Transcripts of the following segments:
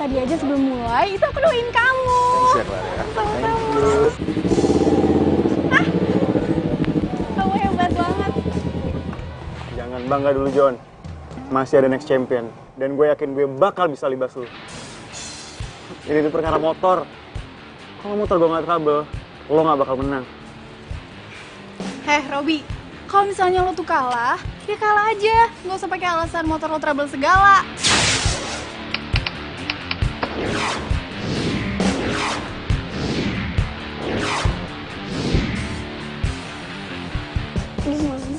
tadi aja sebelum mulai, itu aku doain kamu. Thanks ya, Clara ya. Sama-sama. Ah, kamu hebat banget. Jangan bangga dulu, John. Masih ada next champion. Dan gue yakin gue bakal bisa libas lu. Ini perkara motor. Kalau motor gue nggak trouble, lo nggak bakal menang. Heh, Robi, kalau misalnya lo tuh kalah, ya kalah aja. Nggak usah pakai alasan motor lo trouble segala.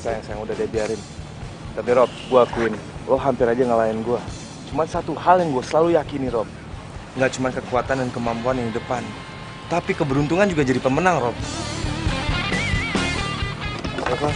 Sayang, udah deh biarin. Tapi Rob, gue akuin, lo hampir aja ngalahin gue. Cuman satu hal yang gue selalu yakini, Rob. Nggak cuma kekuatan dan kemampuan yang di depan, tapi keberuntungan juga jadi pemenang, Rob. Apa?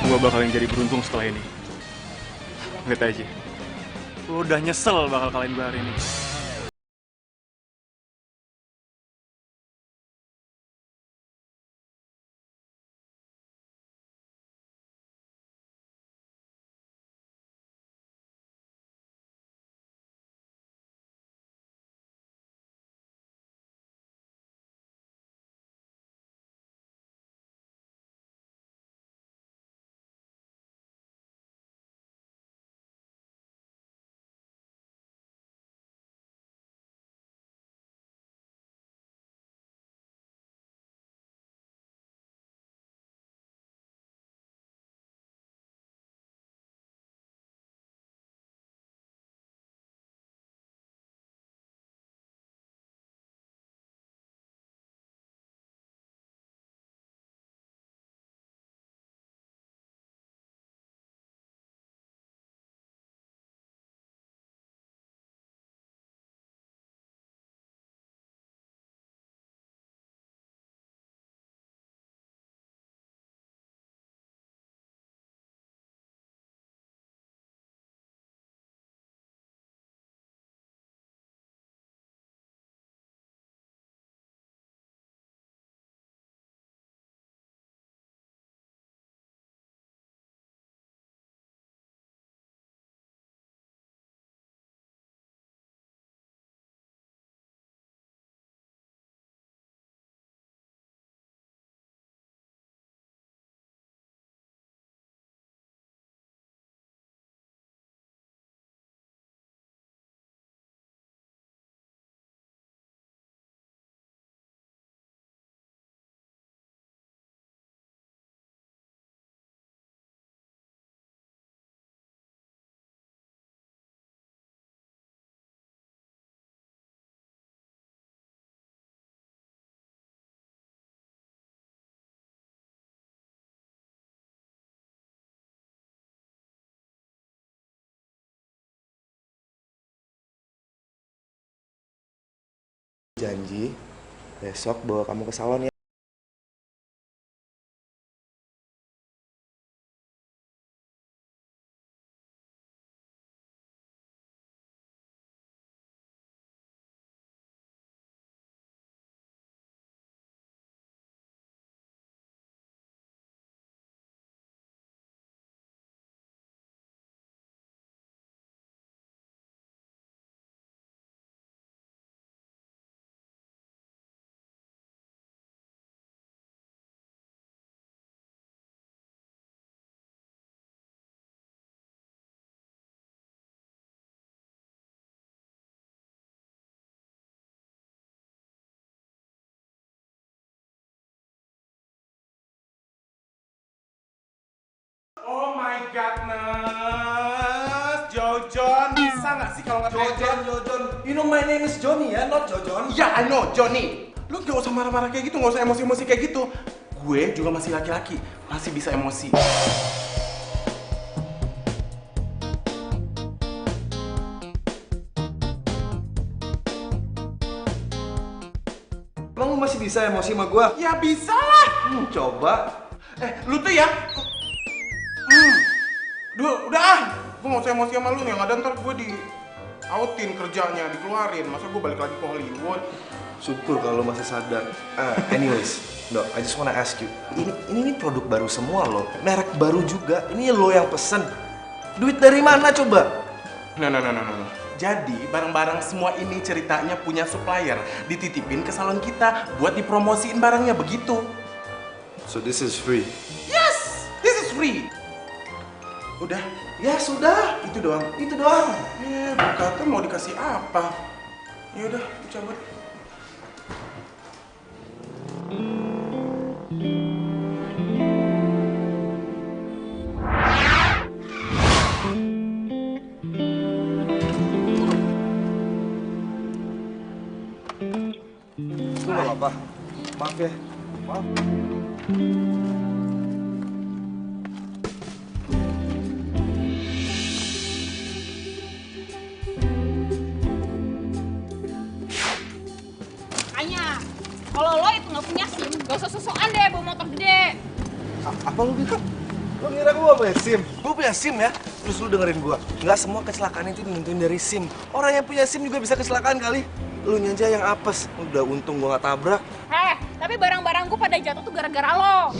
Gue bakalan jadi beruntung setelah ini. Lihat aja. Lo udah nyesel bakal kalahin gue hari ini. Janji, besok bawa kamu ke salon ya. Oh my godness, Jojon, bisa nggak sih kalau nggak Jojon, you know my name is Johnny ya, not Jojon. Ya, I know, Johnny. Lu gak usah marah-marah kayak gitu, gak usah emosi-emosi kayak gitu. Gue juga masih laki-laki, masih bisa emosi. Emang lu masih bisa emosi sama gua? Ya bisa lah. Coba. Lu tuh ya. Udah ah, gue Gue gak usah emosi sama lu nih, yang ada ntar gue di outin kerjanya, dikeluarin. Masa gue balik lagi ke Hollywood? Syukur kalau lo masih sadar. Anyways, Dok, I just wanna ask you. Ini produk baru semua lo, merek baru juga. Ini lo yang pesen. Duit dari mana coba? Nah. Jadi barang-barang semua ini ceritanya punya supplier, dititipin ke salon kita buat dipromosiin barangnya, begitu. So this is free. Yes, this is free. Udah, Ya sudah. itu doang. Itu doang. Berkata mau dikasih apa? Ya udah, cabut. Itu nggak apa-apa. Maaf ya. Maaf. Makanya, kalau lo itu nggak punya SIM, gak usah sosokan deh bawa motor gede. Apa lu bilang? Lu ngira gua punya SIM? Gua punya SIM ya? Terus lu dengerin gua. Nggak semua kecelakaan itu nentuin dari SIM. Orang yang punya SIM juga bisa kecelakaan kali. Lu aja yang apes. Udah untung gua nggak tabrak. Tapi barang-barangku pada jatuh tuh gara-gara lo.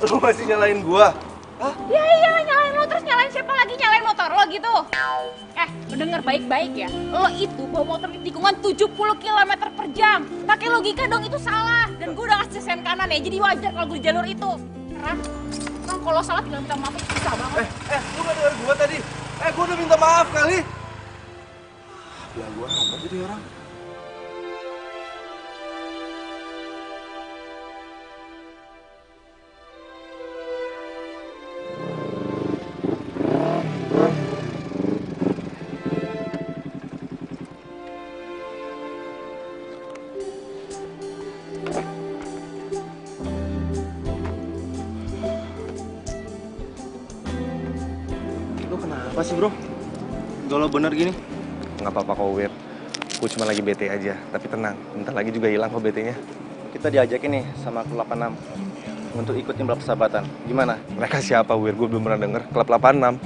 Lu masih nyalain gua? Iya, nyalain lo terus nyalain siapa lagi? Nyalain motor lo gitu. Lo denger baik-baik ya. Lo itu bawa motor di tikungan 70 km per jam. Pakai logika dong, itu salah. Dan gue udah ngasih sen kanan ya, jadi wajar kalau gue di jalur itu. Sekarang kalau salah tinggal minta maaf, itu susah banget. Lu nggak denger gua tadi? Gua udah minta maaf kali. Bilang gua apa jadi orang? Lu kenapa sih bro? Galau bener gini? Nggak apa-apa kok, Wir. Gua cuma lagi bete aja. Tapi tenang, bentar lagi juga hilang kok betenya. Kita diajakin nih sama Klub 86 untuk ikutin balap persahabatan. Gimana? Mereka siapa, Wir? Gua belum pernah denger. Klub 86.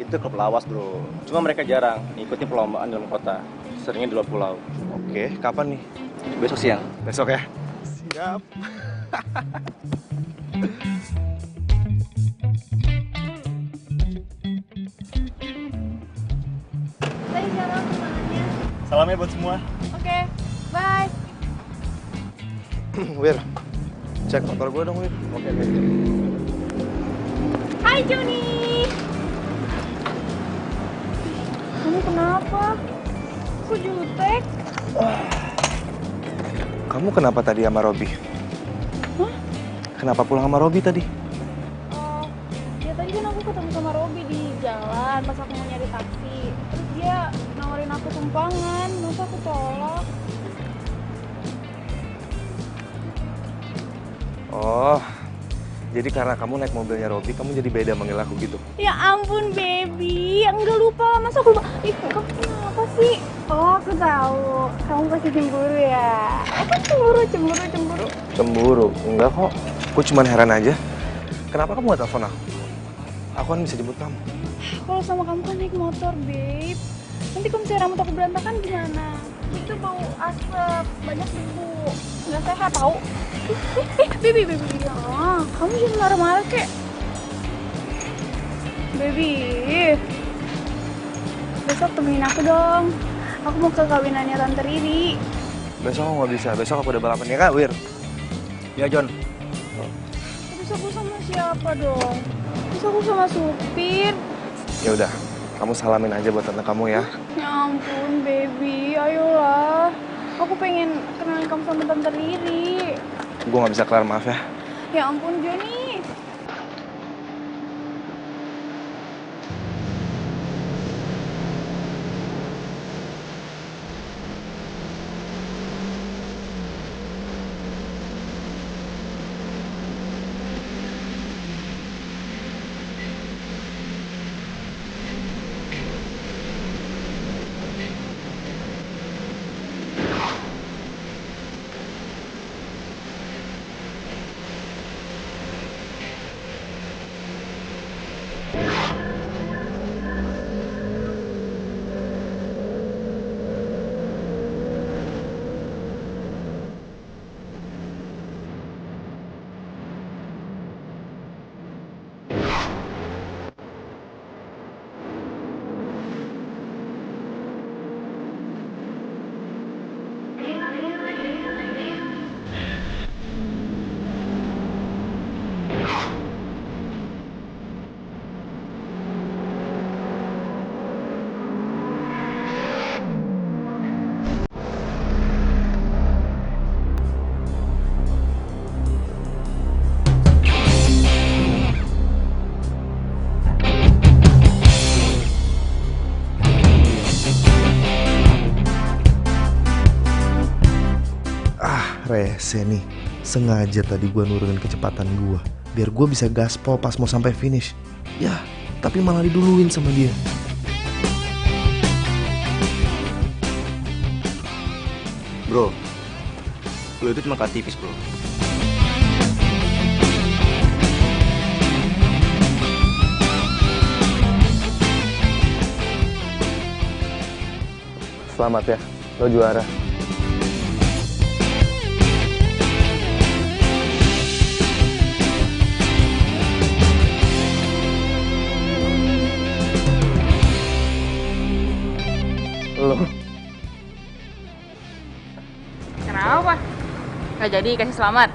Itu klub lawas bro. Cuma mereka jarang ngikutin perlombaan dalam kota. Seringnya di luar pulau. Oke, kapan nih? Besok siang. Besok ya? Siap. Tadi cara makanannya. Salamnya buat semua. Oke, bye. Wir, cek motor gua dong, Wir. Oke. Hai Joni. Kamu kenapa? Kok jutek? Kamu kenapa tadi sama Robi? Hah? Kenapa pulang sama Robi tadi? Ya tadi kan aku ketemu sama Robi di jalan pas aku mau nyari taksi. Terus dia nawarin aku tumpangan, masa aku tolak? Oh, jadi karena kamu naik mobilnya Robi, kamu jadi beda manggil aku gitu? Ya ampun baby, enggak lupa, masa aku lupa? Ih, kamu kenapa sih? Oh, aku tahu, kamu pasti cemburu ya? Aku cemburu. Cemburu? Enggak kok, aku cuma heran aja. Kenapa kamu gak telepon aku? Aku kan bisa jemput kamu. Kalau sama kamu kan naik motor, babe. Nanti kalau misalnya rambut aku berantakan gimana? Itu bau asap, banyak debu. Nggak sehat tau. Baby. Ya, kamu jangan marah-marah kek. Baby. Besok temenin aku dong. Aku mau ke kawinannya Tante Riri. Besok aku nggak bisa, besok aku udah balapan ya kak, Wir? Ya John. Terus aku sama siapa dong? Terus aku sama supir. Ya udah, kamu salamin aja buat tante kamu ya. Ya ampun, baby, ayolah. Aku pengen kenalin kamu sama Tante Riri. Gue nggak bisa kelar, maaf ya. Ya ampun, Joni. rese nih. Sengaja tadi gue nurunin kecepatan gue biar gue bisa gaspol pas mau sampai finish. Ya, tapi malah diduluin sama dia. Bro, lo itu cuma aktivis bro. Selamat ya, lo juara. Lo Kenapa? Nggak jadi kasih selamat?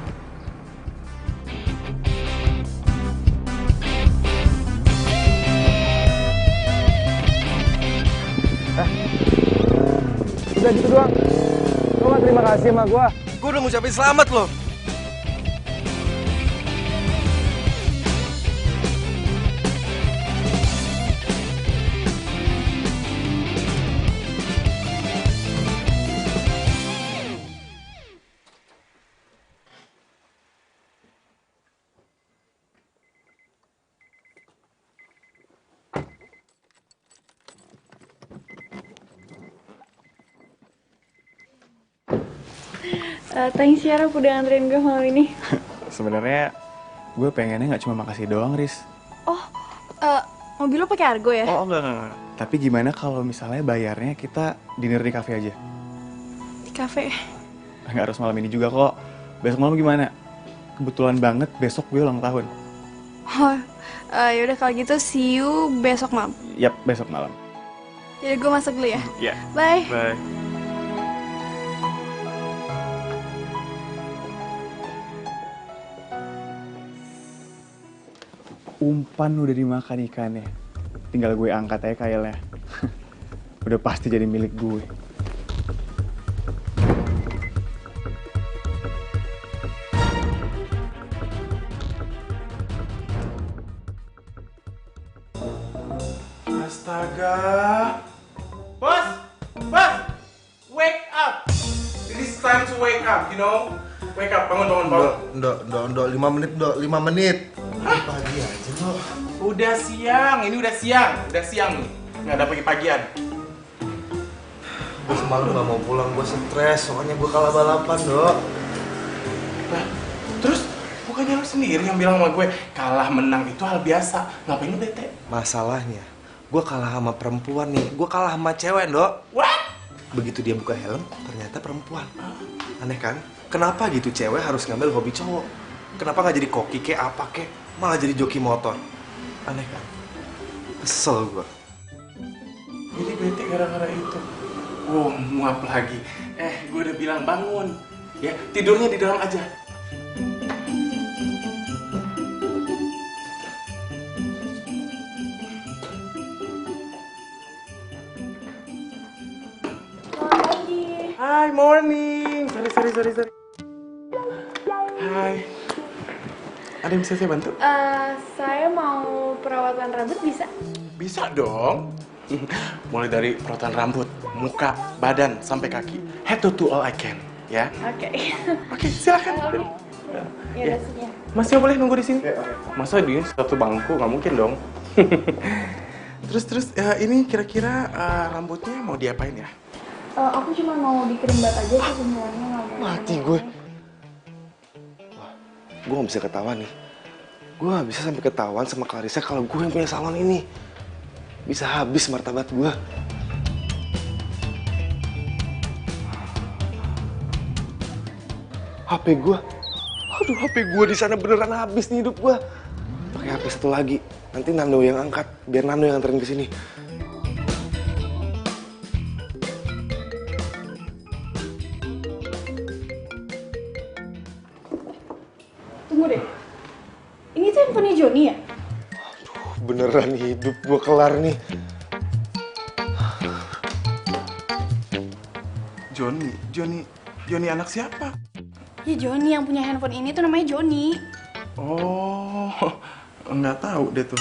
udah gitu doang. Lo gak terima kasih sama gue. Gue udah ngucapin selamat loh. Thanks ya Rob udah nganterin gue malam ini. Sebenarnya gue pengennya nggak cuma makasih doang, Riz. Oh, mobil lo pakai Argo ya? Oh enggak. Tapi gimana kalau misalnya bayarnya kita dinner di cafe aja? Di kafe. Nggak harus malam ini juga kok. Besok malam gimana? Kebetulan banget besok gue ulang tahun. Oh, yaudah kalau gitu see you besok malam. Yap, besok malam. Yaudah gue masuk dulu ya. Iya. Bye. Bye. Umpan udah dimakan ikannya. Tinggal gue angkat aja kailnya. Udah pasti jadi milik gue. Astaga. Bos! Bos! Wake up! It is time to wake up, you know? Wake up, bangun. Ndok, 5 menit, Ndok, 5 menit. Pagi aja, Ndok. Udah siang, ini udah siang nih. Nggak ada pagi-pagian. Gue semalam gak mau pulang, gue stres, soalnya gue kalah balapan, Ndok. Lah, terus bukannya lo sendiri yang bilang sama gue, kalah menang itu hal biasa. Ngapain lo bete? Masalahnya, gue kalah sama perempuan nih. Gue kalah sama cewek, Ndok. What? Begitu dia buka helm, ternyata perempuan. Aneh kan? Kenapa gitu cewek harus ngambil hobi cowok? Kenapa nggak jadi koki kek apa kek? Malah jadi joki motor. Aneh kan? Kesel gue. Jadi bete gara-gara itu. Oh, muap lagi. Gue udah bilang bangun. Ya, tidurnya di dalam aja. Selamat pagi. Hi, morning. Sorry. Hai. Ada yang bisa saya bantu? Saya mau perawatan rambut bisa? Bisa dong. Mulai dari perawatan rambut, muka, badan, sampai kaki. Head to toe all I can, ya. Oke. Oke, silakan. Ya, sini. Masnya boleh nunggu di sini? Masa di satu bangku? Nggak mungkin dong. Terus, ini kira-kira rambutnya mau diapain ya? Aku cuma mau dikerimbat aja sih semuanya. Mati gue. Wah, gue gak bisa ketawa nih. Gue gak bisa sampai ketahuan sama Clarissa kalau gue yang punya salon ini. Bisa habis martabat gue. HP gue. Aduh, HP gue di sana beneran habis nih hidup gue. Pakai HP satu lagi. Nanti Nando yang angkat, biar Nando yang anterin ke sini. Tunggu deh. Ini tuh handphonenya Joni ya? Beneran hidup gue kelar nih. Joni anak siapa? Ya Joni yang punya handphone ini tuh namanya Joni. Oh, nggak tahu deh tuh.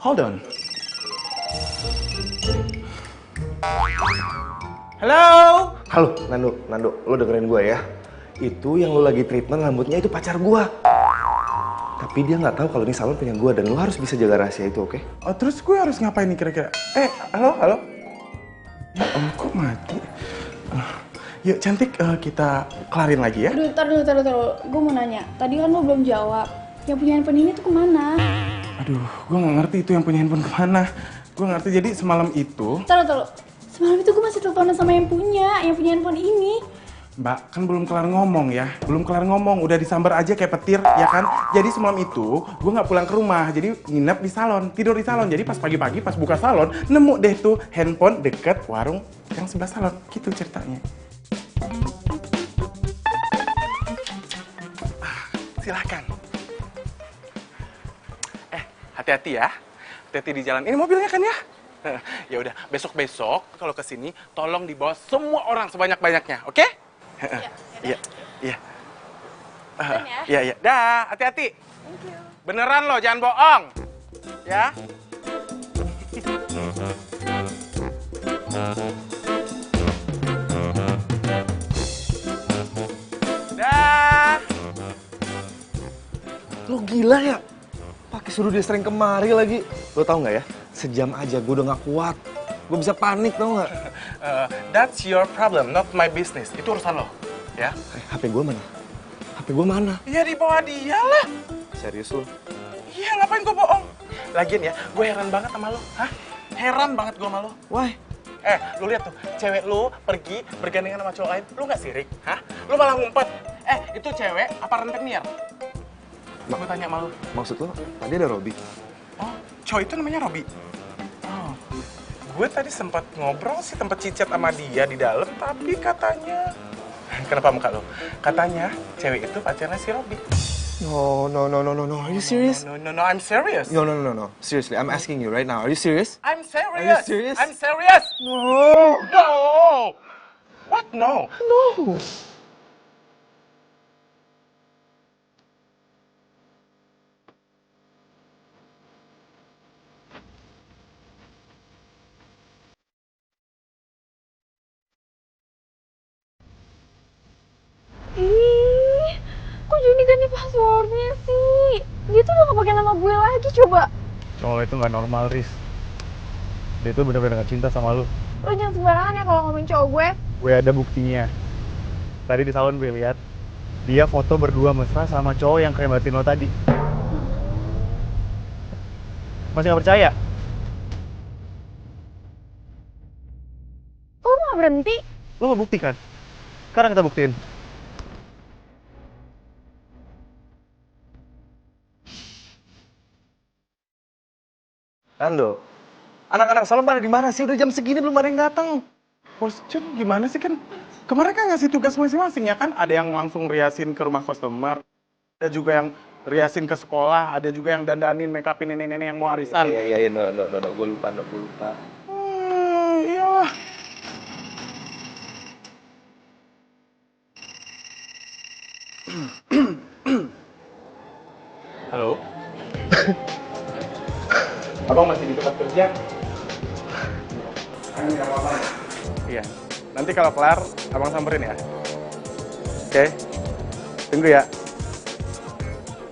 Hold on. Halo? Halo, Nando, lo dengerin gue ya. Itu yang lo lagi treatment rambutnya itu pacar gue. Tapi dia nggak tahu kalau ini salon punya gue dan lo harus bisa jaga rahasia itu, oke? Oh, terus gue harus ngapain nih kira-kira? Halo? Ya kok mati? Yuk cantik, kita kelarin lagi ya. Aduh, tar dulu. Gue mau nanya. Tadi kan lo belum jawab. Yang punya handphone ini tuh kemana? Aduh, gue nggak ngerti itu yang punya handphone kemana. Gue ngerti, jadi semalam itu... Tar. Semalam itu gue masih teleponan sama yang punya handphone ini. Mbak, kan belum kelar ngomong, udah disambar aja kayak petir, ya kan? Jadi semalam itu, gue nggak pulang ke rumah, jadi nginep di salon, tidur di salon. Jadi pas pagi-pagi, pas buka salon, nemu deh tuh handphone deket warung yang sebelah salon. Gitu ceritanya. Silahkan. Hati-hati ya. Hati-hati di jalan. Ini mobilnya kan ya? Ya udah, besok-besok kalau kesini tolong dibawa semua orang sebanyak-banyaknya, oke? Iya. Iya. Dah, hati-hati. Thank you. Beneran loh, jangan bohong. Ya. Dah. Lo gila ya? Pakai suruh dia sering kemari lagi. Lo tau nggak ya? Sejam aja gue udah nggak kuat. Gue bisa panik, tau nggak? That's your problem, not my business. Itu urusan lo, ya? HP gue mana? HP gue mana? Ya di bawah dia lah. Serius lo? Iya, ngapain gue bohong? Lagian ya, gue heran banget sama lo. Hah? Heran banget gue sama lo. Why? Lu lihat tuh, cewek lu pergi bergandengan sama cowok lain, lu nggak sirik? Hah? Lu malah ngumpet. Itu cewek apa rentenir? Gue tanya sama lu. Maksud lo, tadi ada Robby? Oh, cowok itu namanya Robby? Oh, gue tadi sempat ngobrol sih, tempat cicat sama dia di dalam, tapi katanya... Kenapa muka lo? Katanya cewek itu pacarnya si Robby. No. Are you serious? No, I'm serious. No. Seriously, I'm asking you right now. Are you serious? I'm serious. Are you serious? I'm serious. No. What no? No. Ih, kok jadi ganti passwordnya sih? Dia tuh udah gak pakai nama gue lagi, coba. Cowok itu nggak normal, Riz. Dia tuh bener-bener nggak cinta sama lu. Lo jangan sembarangan ya kalau ngomongin cowok gue. Gue ada buktinya. Tadi di salon gue lihat dia foto berdua mesra sama cowok yang kayak batin lo tadi. Masih nggak percaya? Lo gak berhenti? Lo mau buktikan? Sekarang kita buktiin. Nando, anak-anak salon pada di mana sih? Udah jam segini belum ada yang datang. Bos Jun gimana sih kan? Kemarin kan ngasih tugas masing-masing ya kan? Ada yang langsung riasin ke rumah customer, ada juga yang riasin ke sekolah, ada juga yang dandanin, make upin nenek-nenek yang mau arisan. Iya, no, gue lupa. Iyalah. Halo? Abang masih di tempat kerja? Iya. Nanti kalau kelar, abang samperin ya. Oke? Tunggu ya.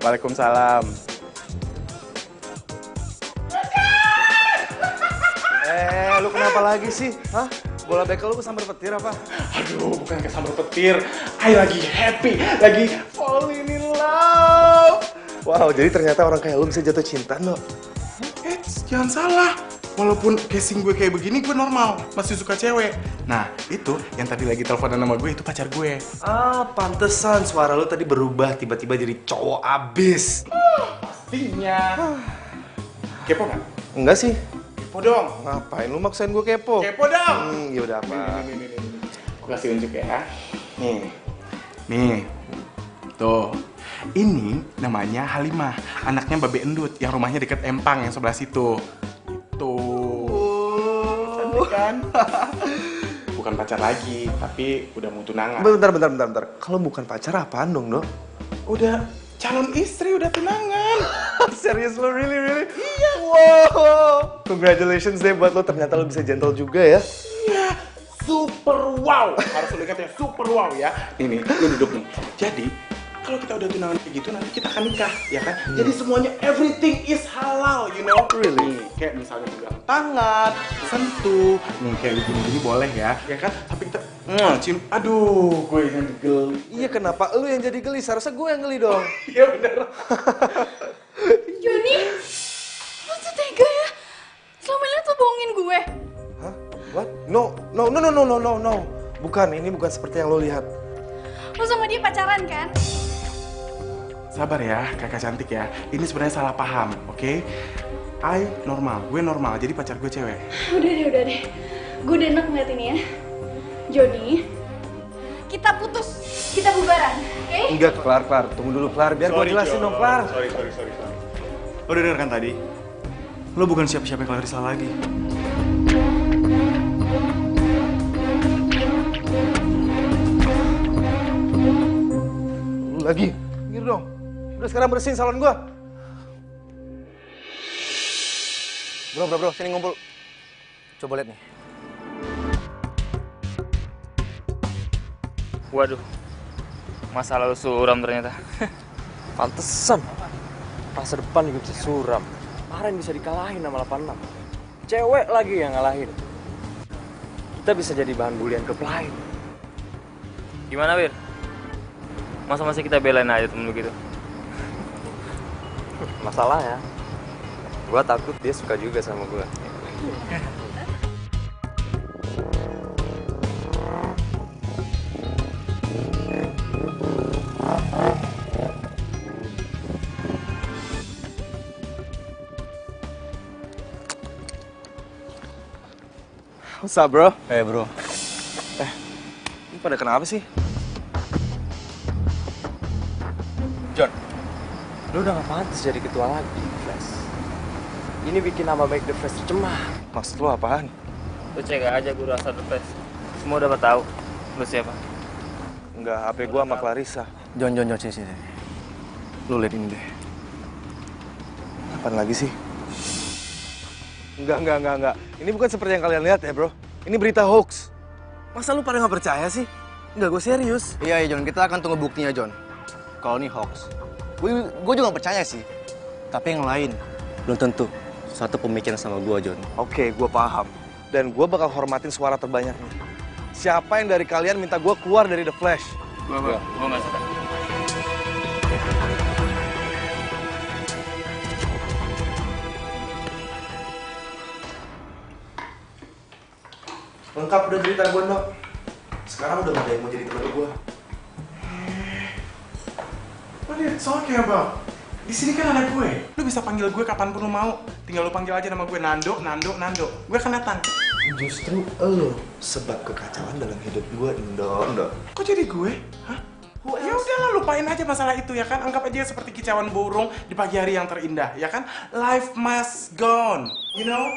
Waalaikumsalam. Lu kenapa lagi sih? Hah? Bola bekel lu kesambar petir apa? Aduh, bukan kesambar petir. I lagi happy, lagi falling in love. Wow, jadi ternyata orang kayak lu bisa jatuh cinta, no? Jangan salah. Walaupun casing gue kayak begini, gue normal. Masih suka cewek. Nah, itu yang tadi lagi teleponan sama gue, itu pacar gue. Ah, pantesan suara lu tadi berubah tiba-tiba jadi cowok abis. Pastinya. Kepo nggak? Enggak sih. Kepo dong. Ngapain lu maksain gue kepo? Kepo dong. Yaudah apa? Nih. Gue kasih unjuk ya. Nih. Tuh. Ini namanya Halimah, anaknya Babe Endut yang rumahnya deket Empang yang sebelah situ. Itu. Cantik kan? Bukan pacar lagi, tapi udah mau tunangan. Bentar. Kalau bukan pacar apaan dong, Dok? Udah calon istri, udah tunangan. Serius lo, really? Iya. Wow. Congratulations deh buat lo, ternyata lo bisa gentle juga ya. Iya, super wow. Harus lu ingat ya, super wow ya. Ini, lu duduk nih. Jadi, kalau kita udah tunangan kayak gitu, nanti kita akan nikah, ya kan? Jadi semuanya, everything is halal, you know? Really? Nih, kayak misalnya pegang tangan, sentuh, nih kayak gini-gini boleh ya, ya kan? Tapi kita, cium, aduh, gue yang geli. Iya, kenapa lu yang jadi geli? Seharusnya gue yang geli dong. Iya bener. Joni, lu tuh tega ya? Selama ini tuh bohongin gue. Hah? What? No. Bukan, ini bukan seperti yang lo lihat. Lu sama dia pacaran kan? Sabar ya, kakak cantik ya. Ini sebenarnya salah paham, oke? Gue normal, jadi pacar gue cewek. Udah deh. Gue udah enak ngeliat ini ya. Joni, kita putus. Kita bubaran, oke? Enggak, Klar. Tunggu dulu, Klar. Biar gue jelasin dong, Klar. Sorry. Lo udah denger kan tadi? Lo bukan siapa-siapa Clarissa lagi. Lagi. Minggir dong. Udah sekarang bersihin salon gue. Bro, sini ngumpul. Coba lihat nih. Waduh, masa lalu suram ternyata. Pantesan masa depan juga bisa suram. Kemarin bisa dikalahin sama 86. Cewek lagi yang ngalahin. Kita bisa jadi bahan bulian klub lain. Gimana, Wir? Masa masih kita belain aja temen begitu? Masalahnya, gua takut dia suka juga sama gua. What's up, bro? Bro. Ini pada kenapa sih? John, lu udah gak pantas jadi ketua lagi di Flash. Ini bikin nama baik The Flash tercemar. Maksud lo apaan? Lu cek aja guru asal The Flash. Semua dapat tahu lu siapa. Enggak, HP gue sama Clarissa. John, sini. Lu lihat ini deh. Apaan lagi sih? Enggak. Ini bukan seperti yang kalian lihat ya, bro. Ini berita hoax. Masa lu pada nggak percaya sih? Enggak, gue serius. Iya, John. Kita akan tunggu buktinya, John. Kalau ini hoax. Gue juga gak percaya sih. Tapi yang lain, belum tentu. Satu pemikiran sama gue, John. Oke, gue paham. Dan gue bakal hormatin suara terbanyaknya. Siapa yang dari kalian minta gue keluar dari The Flash? Gua nggak suka. Lengkap udah cerita gue, Nok. Sekarang udah gak ada yang mau jadi teman gue. What are you talking about? Di sini kan ada gue. Lu bisa panggil gue kapanpun lu mau. Tinggal lu panggil aja nama gue Nando. Gue akan datang. Justru lo sebab kekacauan dalam hidup gue, Ndo. Kok jadi gue? Hah? Ya udahlah, lupain aja masalah itu ya kan. Anggap aja seperti kicauan burung di pagi hari yang terindah, ya kan? Life must go on. You know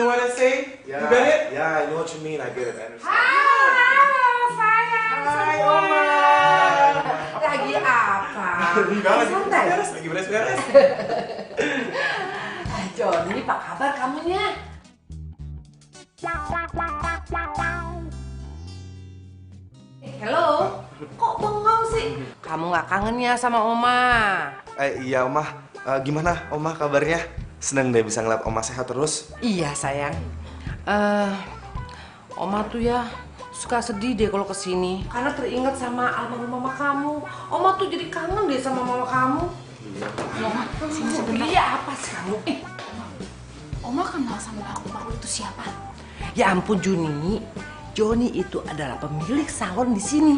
what I say? You get it? Yeah, I know what you mean. I get it. I understand. Hai, Oma. Lagi apa? Enggak, Santai. lagi beres-beres. Joni, apa kabar kamunya? Halo, kok bengong sih? Kamu nggak kangen ya sama Oma? Iya, Oma. Gimana, Oma kabarnya? Seneng deh bisa ngeliat Oma sehat terus. Iya sayang. Oma tuh ya suka sedih deh kalau kesini karena teringat sama almarhum mama kamu. Oma tuh jadi kangen deh sama mama kamu. Oma, sini sebentar. Iya apa sih kamu? Oma kenal sama baru itu siapa? Ya ampun Juni, Joni itu adalah pemilik salon di sini.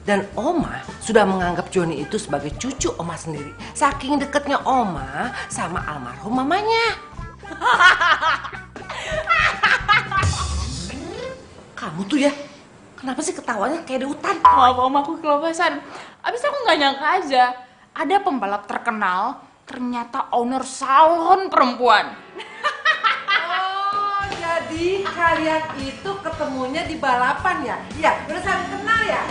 Dan Oma sudah menganggap Joni itu sebagai cucu Oma sendiri. Saking deketnya Oma sama almarhum mamanya. Kamu tuh ya, kenapa sih ketawanya kayak di hutan? Maaf Om, aku kelepasan. Abis aku nggak nyangka aja, ada pembalap terkenal ternyata owner salon perempuan. Oh, jadi kalian itu ketemunya di balapan ya? Iya, udah saling kenal ya?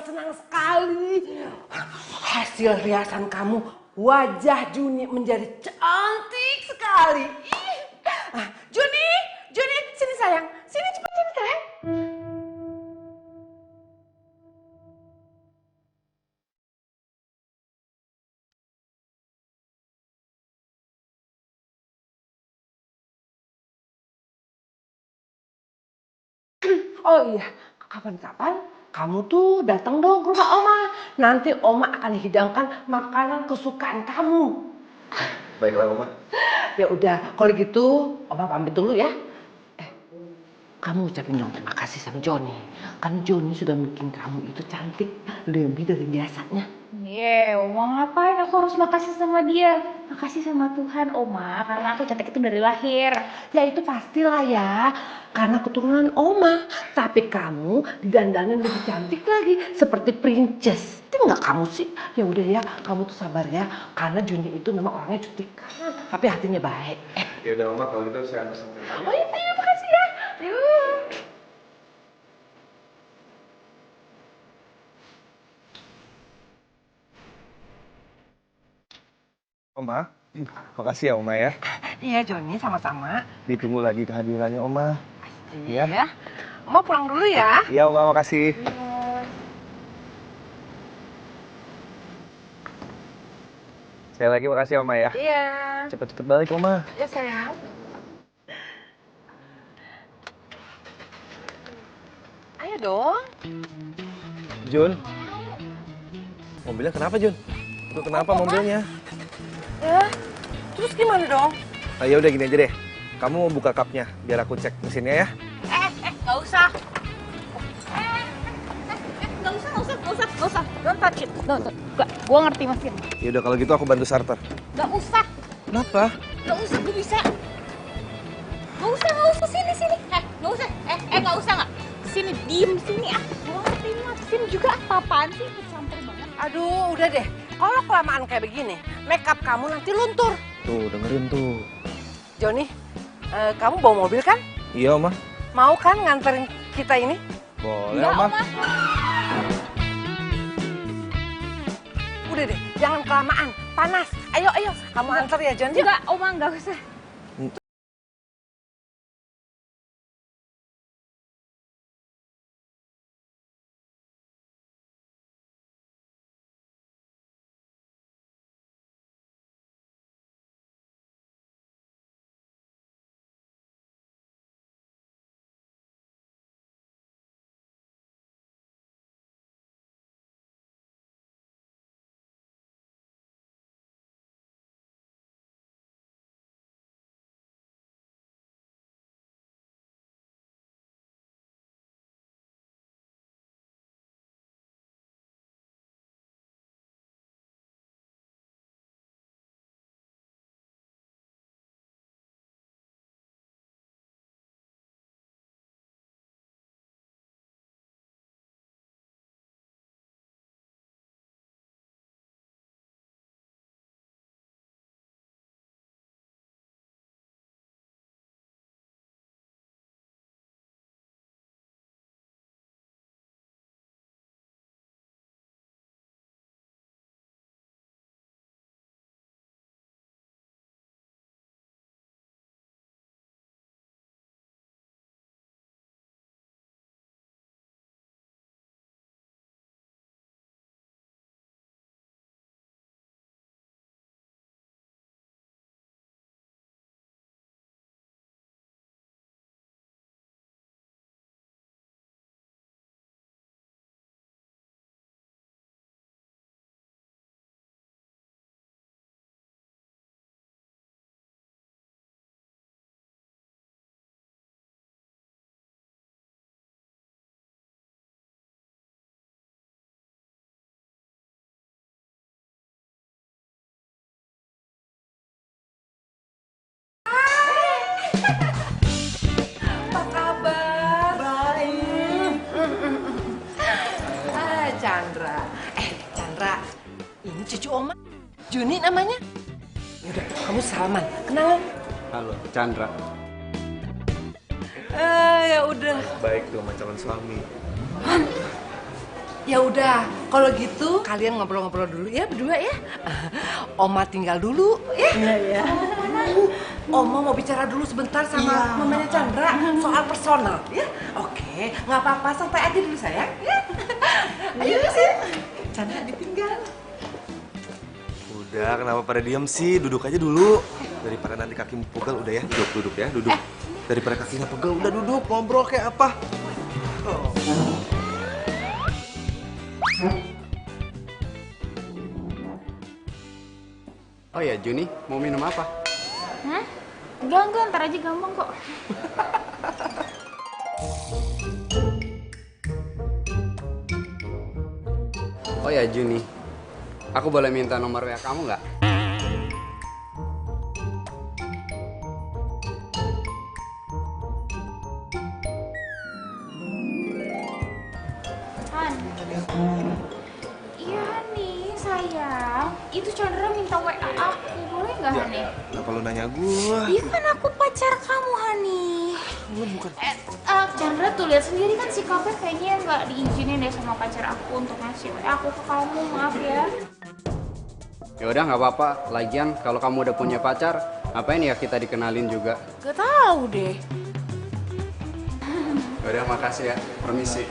senang sekali. Hasil riasan kamu, wajah Juni menjadi cantik sekali. Juni, sini sayang. Sini cepat sini sayang. Oh iya, kapan-kapan kamu tuh datang dong ke rumah Oma. Nanti Oma akan hidangkan makanan kesukaan kamu. Baiklah, Oma. Ya udah, kalau gitu Oma pamit dulu ya. Kamu ucapin dong terima kasih sama Joni. Kan Joni sudah bikin kamu itu cantik lebih dari biasanya. Oma ngapain aku harus makasih sama dia? Makasih sama Tuhan, Oma, karena aku cantik itu dari lahir. Ya itu pastilah ya, karena keturunan Oma. Tapi kamu didandanin lebih cantik lagi, seperti princess. Itu nggak kamu sih? Ya udah ya, kamu tuh sabar ya, karena Juni itu memang orangnya cuti kanan, tapi hatinya baik. Ya udah, Oma, kalau gitu saya antar sampai. Oh iya, terima kasih ya. Yuk. Oma, makasih ya Oma ya. Iya Joni, sama-sama. Ditunggu lagi kehadirannya Oma. Iya. Ya. Oma pulang dulu ya. Iya Oma, makasih. Sekali lagi makasih Oma ya. Iya. Cepet-cepet balik Oma. Ya sayang. Ayo dong. Jun. Mobilnya kenapa Jun? Itu kenapa mobilnya? Ya. Terus gimana dong? Ya udah gini aja deh. Kamu buka kapnya biar aku cek mesinnya ya. Nggak usah. Nggak usah. Don't touch it. Nggak, gue ngerti mesin. Ya udah kalau gitu aku bantu starter. Nggak usah. Kenapa? Nggak usah, gue bisa. Nggak usah. Sini. Nggak usah. Nggak usah nggak? Sini, diem sini. Gue ngerti mesin juga apa-apaan sih? Campur banget. Aduh, udah deh. Kalau kelamaan kayak begini, makeup kamu nanti luntur. Tuh, dengerin tuh. Joni, kamu bawa mobil kan? Iya, Oma. Mau kan nganterin kita ini? Boleh, Nggak, Oma. Udah deh, jangan kelamaan. Panas. Ayo, kamu antar ya, Jon. Enggak, Oma, nggak usah. Apa kabar? Baik. Chandra. Chandra. Ini cucu Oma. Juni namanya. Yaudah, kamu salaman. Kenalan. Halo, Chandra. Ya udah. Baik tuh sama calon suami. Ya udah, kalau gitu kalian ngobrol-ngobrol dulu ya berdua ya. Oma tinggal dulu ya. Iya ya. Oma mau bicara dulu sebentar sama mamanya Chandra soal personal ya. Oke, nggak apa-apa, santai aja dulu sayang ya. Ayo sih. Chandra ditinggal. Udah, kenapa pada diem sih? Duduk aja dulu. Daripada nanti kakimu pegel, udah ya. Duduk ya, duduk. Daripada kakinya pegel, udah duduk. Ngobrol kayak apa? Oh ya, Juni, mau minum apa? Hah? Enggak, ntar aja gampang kok. Oh ya, Juni, aku boleh minta nomor WA kamu nggak? Han. Iya nih, sayang. Itu Chandra minta WA aku. Boleh nggak, Hani? Kenapa lu nanya gua? Iya kan aku pacar kamu, Hani. Lu bukan... Chandra tuh lihat sendiri kan sikapnya kayaknya nggak diizinin deh sama pacar aku untuk ngasih WA aku ke kamu. Maaf ya. Ya udah, nggak apa-apa. Lagian kalau kamu udah punya pacar, ngapain ya kita dikenalin juga? Gak tahu deh. Ya udah, makasih ya. Permisi.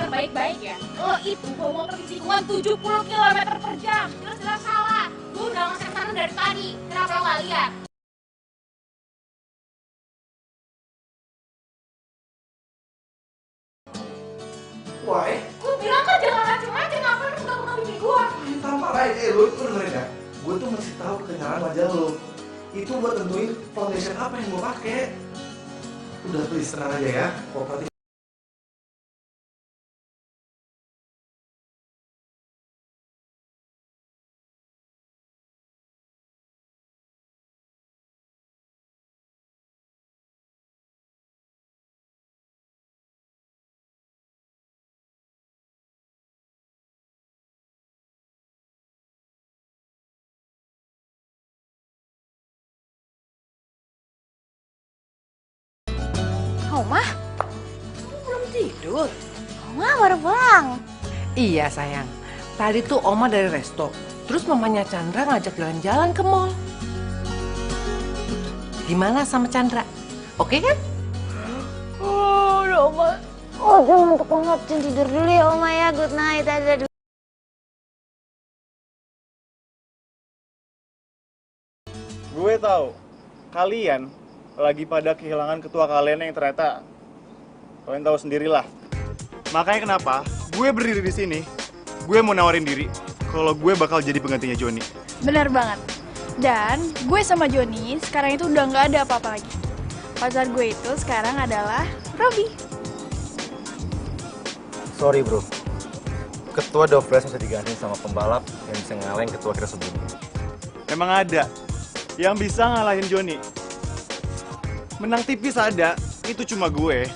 Baik-baik ya. Lo itu bawa motor di tikungan 70 km per jam. Jelas-jelas salah. Gue udah ngasih sana dari tadi. Kenapa lo gak lihat? Wah, Gue bilang kan jangan macem-macem. Ngapain lo udah bikin gue? tanpa lain, lu dengerin ya. Gue tuh mesti tahu kekenyalan wajah lo. Itu buat tentuin foundation apa yang gue pakai. Udah, please tenang aja ya. Kooperatif. Oma? Belum tidur. Oma baru pulang. Iya sayang, Tadi tuh Oma dari resto, terus mamanya Chandra ngajak jalan-jalan ke mall. Gimana sama Chandra? Oke kan? Oh, udah Oma. Oh, gue ngantuk banget. Jangan tidur dulu ya Oma ya. Good night. Dadah. Gue tahu kalian lagi pada kehilangan ketua kalian yang ternyata kalian tahu sendirilah. Makanya kenapa gue berdiri di sini, gue mau nawarin diri kalau gue bakal jadi penggantinya Joni. Bener banget. Dan gue sama Joni sekarang itu udah nggak ada apa-apa lagi. Pacar gue itu sekarang adalah Robi. Sorry bro, ketua Dovres bisa digantiin sama pembalap yang bisa ngalahin ketua kita sebelumnya. Memang ada yang bisa ngalahin Joni. Menang tipis ada, itu cuma gue.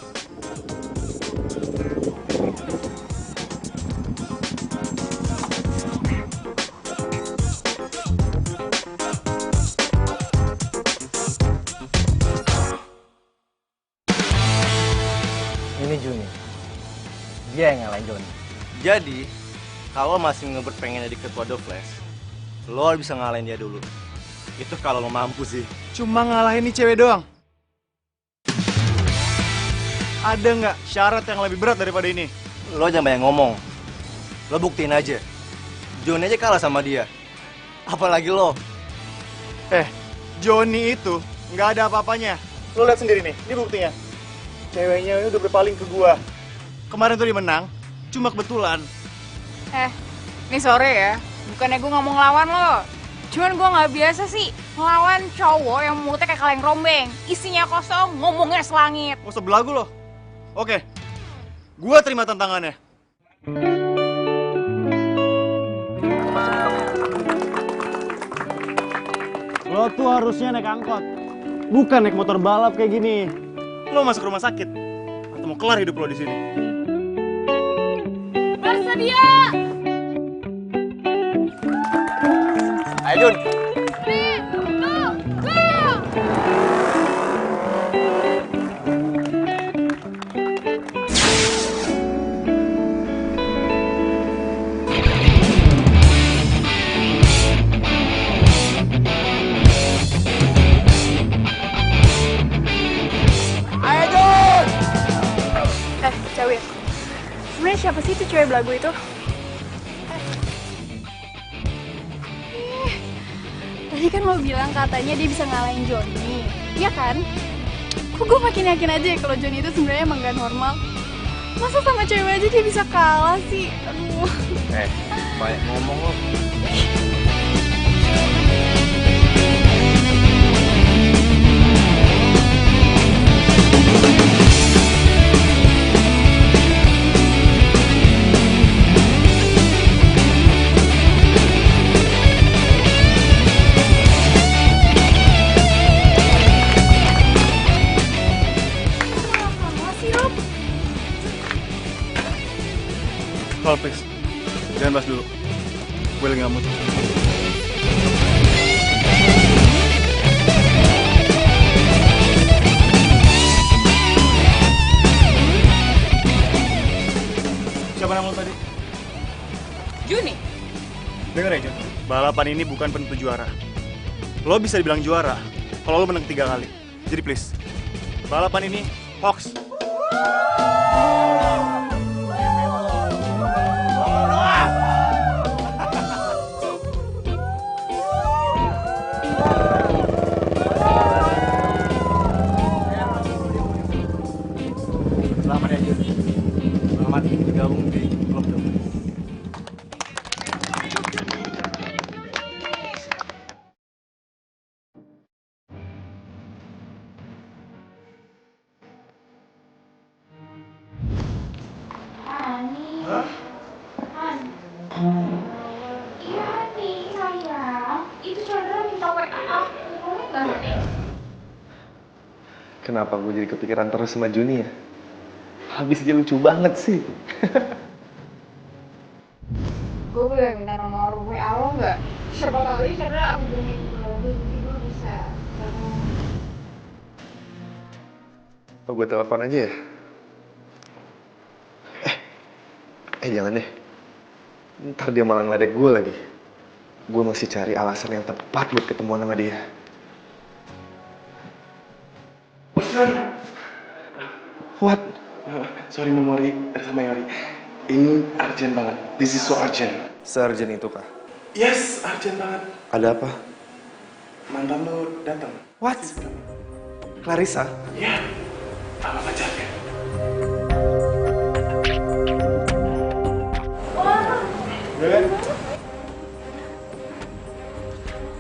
Ini Juni, dia yang ngalahin Joni. Jadi, kalau masih ngebet pengen jadi ketua Dovres, lo harus bisa ngalahin dia dulu. Itu kalau lo mampu sih. Cuma ngalahin nih cewek doang. Ada nggak syarat yang lebih berat daripada ini? Lo jangan banyak ngomong. Lo buktiin aja. Joni aja kalah sama dia. Apalagi lo. Joni itu nggak ada apa-apanya. Lo lihat sendiri nih, ini buktinya. Ceweknya ini udah berpaling ke gua. Kemarin tuh dia menang, cuma kebetulan. Ini sore ya. Bukannya gue nggak mau ngelawan lo. Cuman gue nggak biasa sih ngelawan cowok yang mulutnya kayak kaleng rombeng. Isinya kosong, ngomongnya selangit. Mau sebelagu lo? Oke, gua terima tantangannya. Lo tuh harusnya naik angkot, bukan naik motor balap kayak gini. Lo masuk rumah sakit, atau mau kelar hidup lo di sini. Bersedia! Ayo Jun. 3, 2, 1, go! Cewek. Sebenarnya siapa sih itu cewek belagu itu? Tadi kan lo bilang katanya dia bisa ngalahin Joni, iya kan? Kok gue makin yakin aja ya kalau Joni itu sebenarnya emang gak normal. Masa sama cewek aja dia bisa kalah sih? Aduh. Banyak ngomong lo. Call please, jangan bahas dulu. Gue lagi nggak mood. Siapa nama lo tadi? Juni. Dengar ya Jun, balapan ini bukan penentu juara. Lo bisa dibilang juara kalau lo menang 3 kali. Jadi please, balapan ini hoax. Selamat ya Jun. Selamat bergabung di klub Dovres. Iya nih sayang. Itu Chandra minta WA aku. Boleh nggak? Kenapa gue jadi kepikiran terus sama Juni ya? Habis aja lucu banget sih. Gue boleh minta nomor WA lo nggak? Siapa tahu ini Chandra aku hubungin dulu, jadi gue bisa. Oh, gue telepon aja ya? Jangan deh. Ntar dia malah ngeledek gue lagi. Gue masih cari alasan yang tepat buat ketemuan sama dia. What? Sorry memori sama Yori. Ini urgent banget. This is so urgent. Se-urgent itu kah? Yes, urgent banget. Ada apa? Mantan lu datang. What? Clarissa? Ya, sama pacarnya.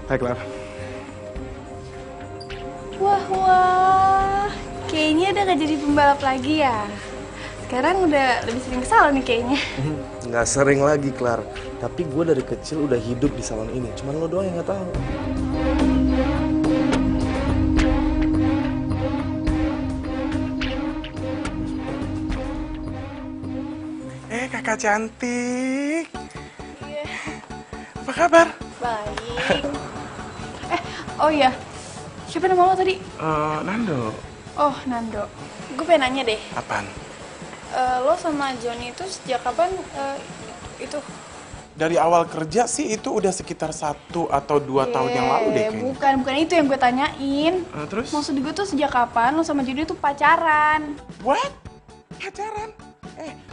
Hai Clara. Wah, kayaknya udah gak jadi pembalap lagi ya. Sekarang udah lebih sering ke salon nih kayaknya. Nggak sering lagi, Clara. Tapi gue dari kecil udah hidup di salon ini. Cuman lo doang yang nggak tahu. Kakak cantik. Iya. Apa kabar? Baik. Oh iya. Siapa nama lo tadi? Nando. Oh, Nando. Gue pengen nanya deh. Apaan? Lo sama Johnny itu sejak kapan itu? Dari awal kerja sih itu udah sekitar 1 atau 2 tahun yang lalu deh kayaknya. Bukan itu yang gue tanyain. Terus? Maksud gue tuh sejak kapan lo sama Johnny tuh pacaran? What? Pacaran?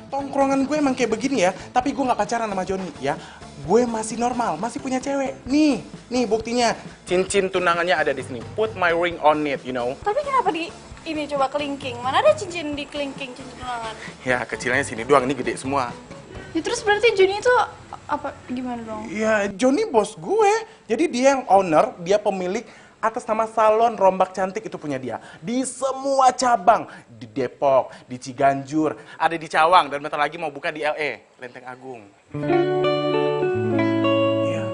Tongkrongan gue emang kayak begini ya, tapi gue nggak pacaran sama Johnny ya. Gue masih normal, masih punya cewek. Nih buktinya. Cincin tunangannya ada di sini. Put my ring on it, you know. Tapi kenapa ini coba kelingking? Mana ada cincin di kelingking, cincin tunangan? Ya kecilnya sini doang, ini gede semua. Ya terus berarti Johnny itu apa gimana dong? Ya Johnny bos gue, jadi dia yang owner, dia pemilik atas nama salon Rombak Cantik itu punya dia. Di semua cabang, di Depok, di Ciganjur, ada di Cawang, dan bentar lagi mau buka di LA, Lenteng Agung. Iya.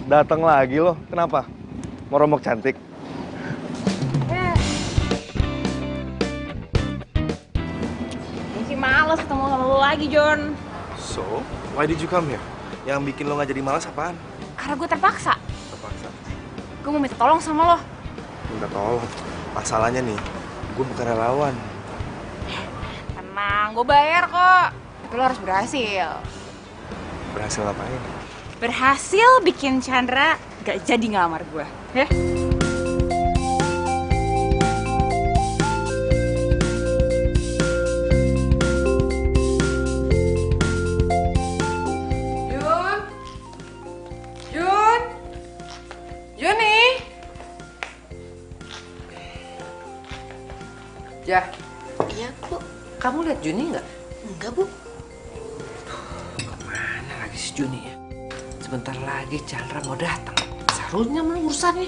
Datang lagi lo. Kenapa? Mau rombok cantik? Masih males ketemu sama lo lagi, John. So, why did you come here? Yang bikin lo nggak jadi malas apaan? Karena gue terpaksa. Terpaksa. Gue mau minta tolong sama lo. Minta tolong. Masalahnya nih, gue bukan relawan. Tenang, gue bayar kok. Tapi lo harus berhasil. Berhasil ngapain? Berhasil bikin Chandra gak jadi ngelamar gue. Ya? Johnny. Ya. Iya, Bu. Kamu lihat Juni nggak? Enggak, Bu. Mana lagi si Juni ya? Sebentar lagi Chandra mau datang. Seharusnya mana urusannya?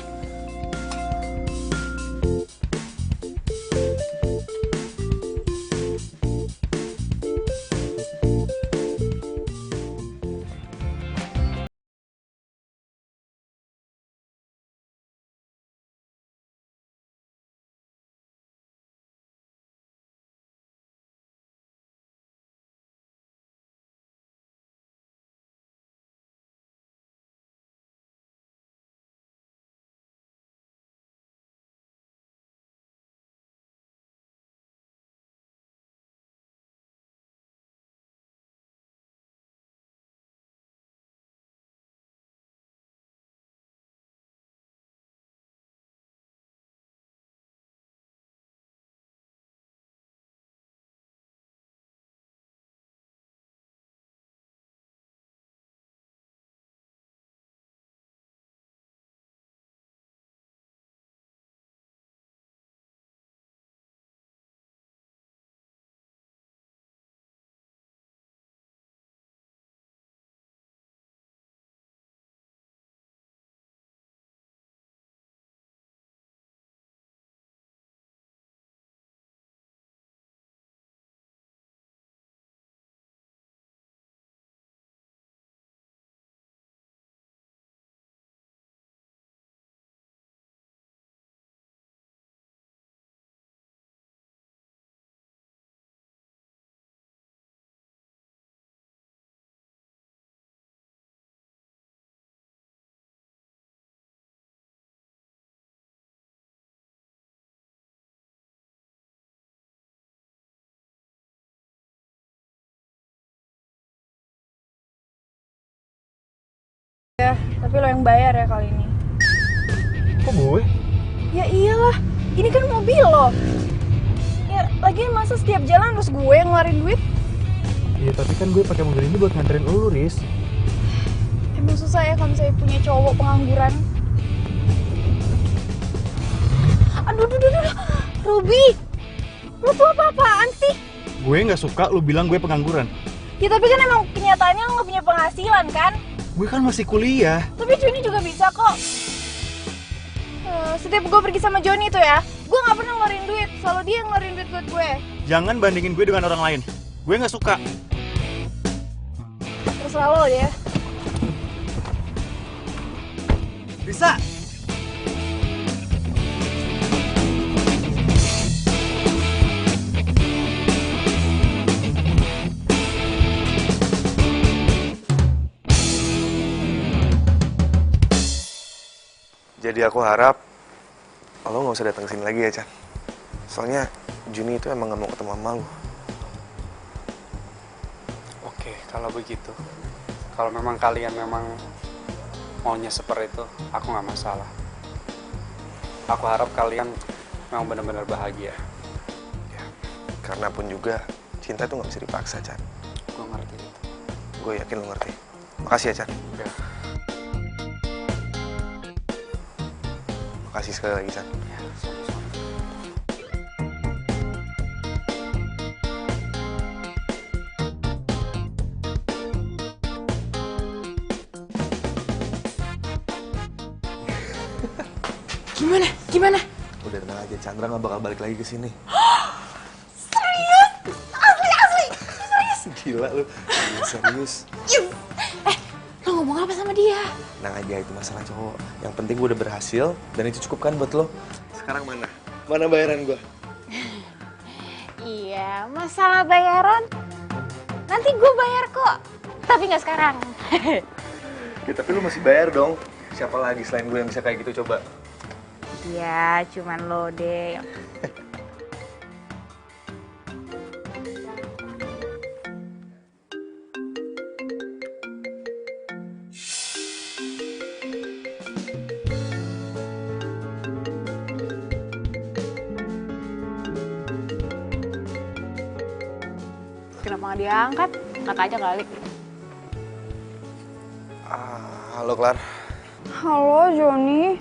Ya, tapi lo yang bayar ya kali ini. Kok gue? Ya iyalah, ini kan mobil lo. Ya, lagian masa setiap jalan harus gue yang ngeluarin duit? Iya, tapi kan gue pakai mobil ini buat nganterin lu, Riz. Emang susah ya kalau misalnya punya cowok pengangguran. Aduh. Ruby, lo tuh apa-apaan sih? Gue nggak suka lu bilang gue pengangguran. Ya tapi kan emang kenyataannya lo gak punya penghasilan kan? Gue kan masih kuliah. Tapi Joni juga bisa kok. Setiap gue pergi sama Joni itu ya, gue gak pernah ngeluarin duit. Selalu dia yang ngeluarin duit buat gue. Jangan bandingin gue dengan orang lain. Gue nggak suka. Terserah lo ya. Bisa. Jadi aku harap lo nggak usah datang ke sini lagi ya, Chan. Soalnya Juni itu emang nggak mau ketemu sama lo. Oke, kalau begitu. Kalau memang kalian memang maunya seperti itu, aku nggak masalah. Aku harap kalian memang benar-benar bahagia. Ya, karena pun juga cinta itu nggak bisa dipaksa, Chan. Gue ngerti itu. Gue yakin lo ngerti. Makasih ya, Chan. Ya. Makasih sekali lagi, Chan. Ya, sama-sama. Gimana? Udah tenang aja, Chandra nggak bakal balik lagi ke sini. Serius? Asli? Serius? Gila lu, serius. Lo ngomong apa sama dia? Tenang aja, itu masalah cowok. Yang penting gue udah berhasil, dan itu cukup kan buat lo. Sekarang mana? Mana bayaran gue? Iya, masalah bayaran nanti gue bayar kok. Tapi nggak sekarang. Ya, tapi lu masih bayar dong. Siapa lagi selain gue yang bisa kayak gitu, coba? Ya, cuman lo deh. Kenapa nggak diangkat? Angkat aja kali. Halo, Klar. Halo Joni.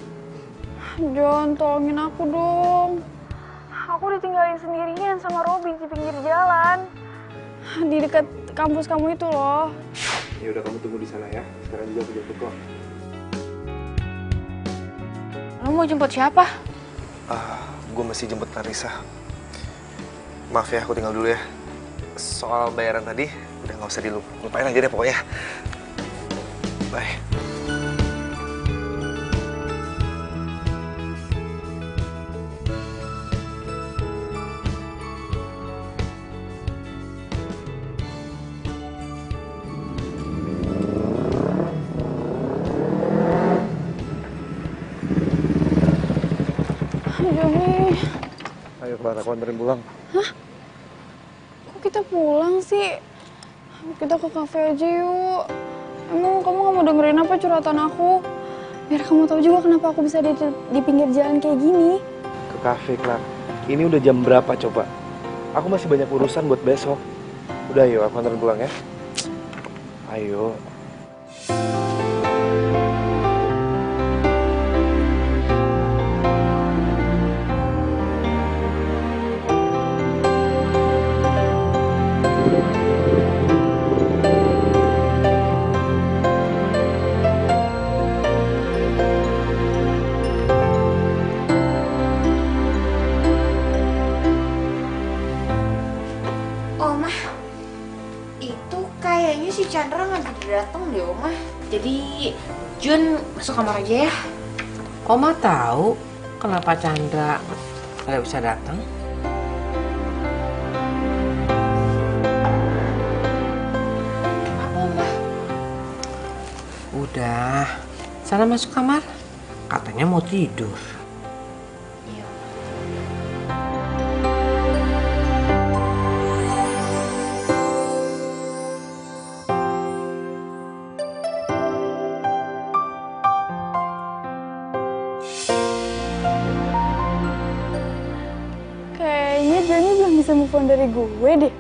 Jon, tolongin aku dong. Aku ditinggalin sendirian sama Robby di pinggir jalan. Di dekat kampus kamu itu loh. Ya udah, kamu tunggu di sana ya. Sekarang juga aku jemput kok. Lo mau jemput siapa? Gue mesti jemput Larissa. Maaf ya, aku tinggal dulu ya. Soal bayaran tadi, udah nggak usah dilupain aja deh pokoknya. Bye. Joni. Ayo, Clara, aku anterin pulang. Hah? Kok kita pulang sih? Kita ke kafe aja yuk. Emang kamu gak mau dengerin apa curhatan aku? Biar kamu tahu juga kenapa aku bisa di pinggir jalan kayak gini. Ke kafe, Clara. Ini udah jam berapa coba? Aku masih banyak urusan buat besok. Udah, yuk, aku anterin pulang ya. Ayo. Oma, itu kayaknya si Chandra nggak jadi datang deh, Oma. Jadi Jun masuk kamar aja ya. Oma tahu kenapa Chandra nggak bisa datang? Apa, Oma? Udah, sana masuk kamar. Katanya mau tidur. bisa move on dari gue deh.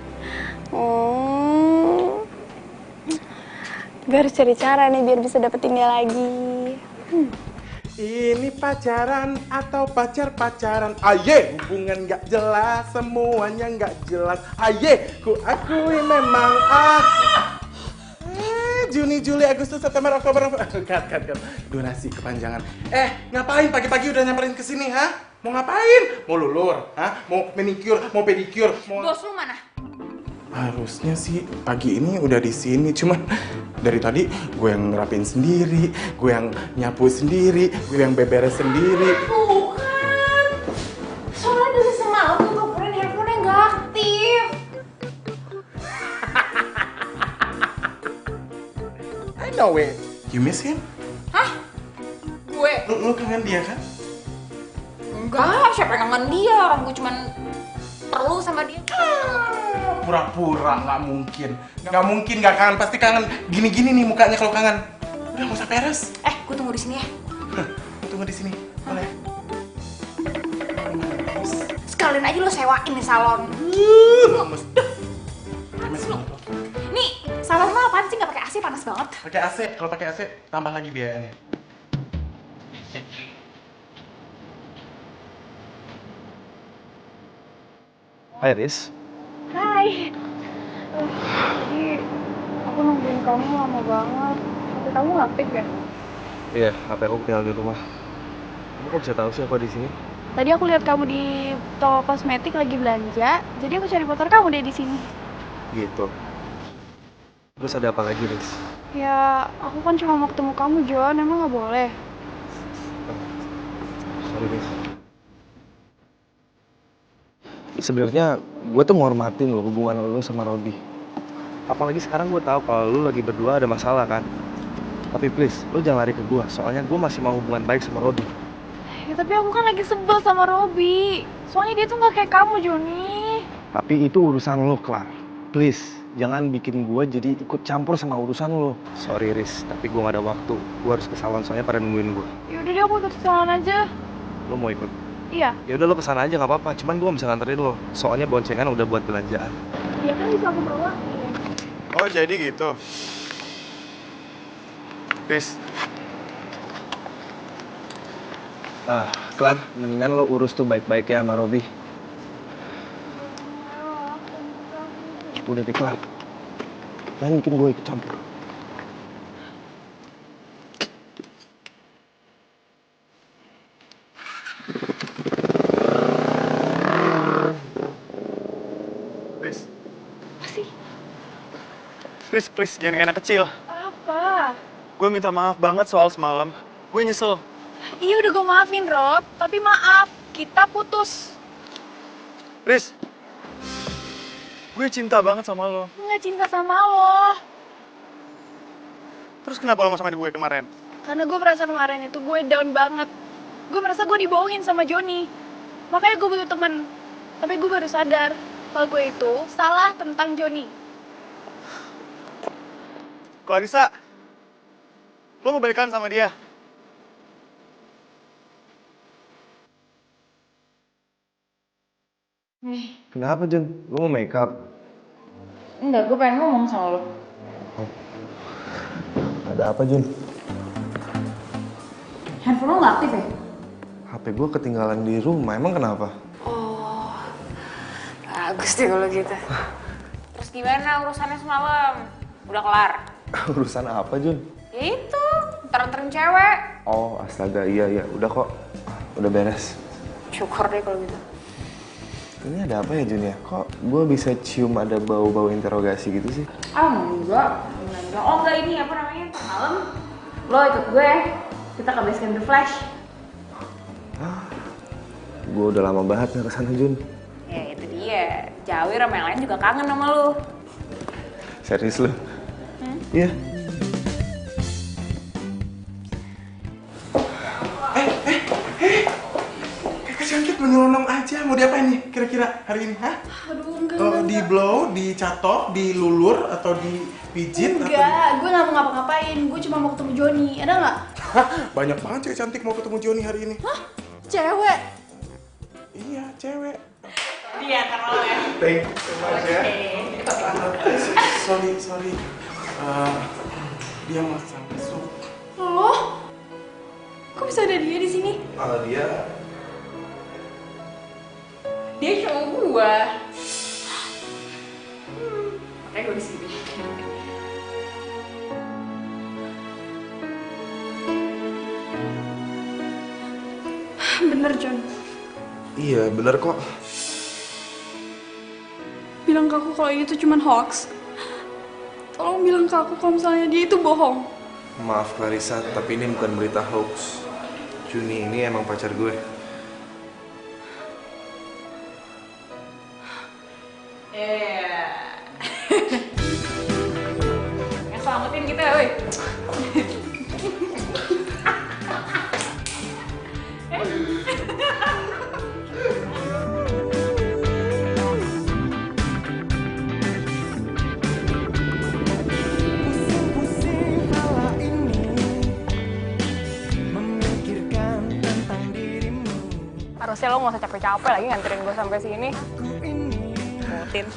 Gue harus cari cara nih biar bisa dapetin dia lagi. Ini pacaran atau pacar-pacaran? Aye, hubungan gak jelas, semuanya gak jelas. Aye, ku akui memang Juni, Juli, Agustus, September, Oktober, cut. Durasi kepanjangan. Ngapain pagi-pagi udah nyamperin ke sini, ha? Mau ngapain? Mau lulur, ha? Mau manicure, mau pedicure, mau... Bos lu mana? Harusnya sih pagi ini udah di sini, cuman dari tadi gue yang ngerapin sendiri, gue yang nyapu sendiri, gue yang beberes sendiri. Bukan. Soalnya dari semalam tuh ngobrolin handphone-nya nggak aktif. I know it. You miss him? Hah? Gue? Lu kangen dia kan? Enggak, siapa yang kangen dia? Orang gue cuman perlu sama dia. Pura-pura, nggak mungkin. Nggak mungkin nggak kangen, pasti kangen. Gini-gini nih mukanya kalau kangen. Udah nggak usah peres. Gue tunggu di sini ya. Gue tunggu di sini, boleh? Sekalian aja lo sewain nih salon. Nih, salon lo apaan sih nggak pakai AC, panas banget. Pakai AC, kalau pakai AC tambah lagi biayanya. Hai Riz. Hai. Tadi aku nungguin kamu lama banget. Tapi kamu nggak pick ya? Iya, HP aku tinggal di rumah. Kamu kok bisa tahu sih aku di sini? Tadi aku lihat kamu di toko kosmetik lagi belanja. Jadi aku cari motor kamu deh di sini. Gitu. Terus ada apa lagi, Riz? Ya, aku kan cuma mau ketemu kamu, John. Emang nggak boleh? Sorry, Riz. Sebenarnya gue tuh ngormatin lo hubungan lo sama Robi. Apalagi sekarang gue tahu kalau lo lagi berdua ada masalah kan. Tapi please, lo jangan lari ke gue. Soalnya gue masih mau hubungan baik sama Robi. Ya tapi aku kan lagi sebel sama Robi. Soalnya dia tuh nggak kayak kamu, Joni. Tapi itu urusan lo, Clar. Please, jangan bikin gue jadi ikut campur sama urusan lo. Sorry, Riz, tapi gue gak ada waktu. Gue harus ke salon soalnya pada nungguin gue. Yaudah deh, aku ikut ke salon aja. Lo mau ikut? Iya. Ya udah lo kesana aja nggak apa-apa. Cuman gue bisa nganterin lo. Soalnya boncengan udah buat belanjaan. Iya kan bisa aku bawa. Oh jadi gitu. Riz. Klan, mendingan lo urus tuh baik-baik ya sama Robi. Udah deh, Klan. Jangan bikin gue ikut campur. Riz, please, jangan kayak anak kecil. Apa? Gue minta maaf banget soal semalam. Gue nyesel. Iya udah gue maafin, Rob. Tapi maaf, kita putus. Riz, gue cinta banget sama lo. Gue gak cinta sama lo. Terus kenapa lo mau sama gue kemarin? Karena gue merasa kemarin itu gue down banget. Gue merasa gue dibohongin sama Joni. Makanya gue butuh temen. Tapi gue baru sadar kalau gue itu salah tentang Joni. Clarissa, lo mau balikan sama dia? Kenapa, Jun? Lo mau make up? Enggak, gue pengen ngomong sama lo. Ada apa, Jun? Handphone lo nggak aktif ya? HP gue ketinggalan di rumah. Emang kenapa? Oh, bagus deh kalau gitu. Terus gimana urusannya semalam? Udah kelar? Urusan apa, Jun? Ya itu, ntar-ntarin cewek. Oh, astaga. Iya. Udah kok. Udah beres. Syukur deh kalau gitu. Ini ada apa ya, Jun ya? Kok gue bisa cium ada bau-bau interogasi gitu sih? Enggak. Oh enggak, ini apa namanya? Ntar malam lo ikut gue. Kita ke base camp The Flash. Gue udah lama banget gak kesana, Jun. Ya itu dia. Jawir sama yang lain juga kangen sama lo. Serius lu? Iya. Kakak cantik menyelonong aja. Mau diapain nih kira-kira hari ini, ha? Aduh, enggak. Di blow, dicatok, dilulur, atau dipijit? Enggak, gue gak mau ngapa-ngapain. Gue cuma mau ketemu Joni. Ada nggak? Banyak banget cewek cantik mau ketemu Joni hari ini. Hah? Cewek? Iya, cewek. Dia teroleh. Thank you so much ya. Sorry. Dia masak sup. Loh? Kok bisa ada dia di sini? Dia cowok gua. Makanya gua di sini. Bener, John. Iya, bener kok. Bilang ke aku kalau ini tuh cuman hoax. Tolong bilang ke aku kalau misalnya dia itu bohong. Maaf Clarissa, tapi ini bukan berita hoax. Juni ini emang pacar gue. Yang selamatin kita, woi. Harusnya lo gak usah capek-capek lagi nganterin gue sampai sini. Mutin.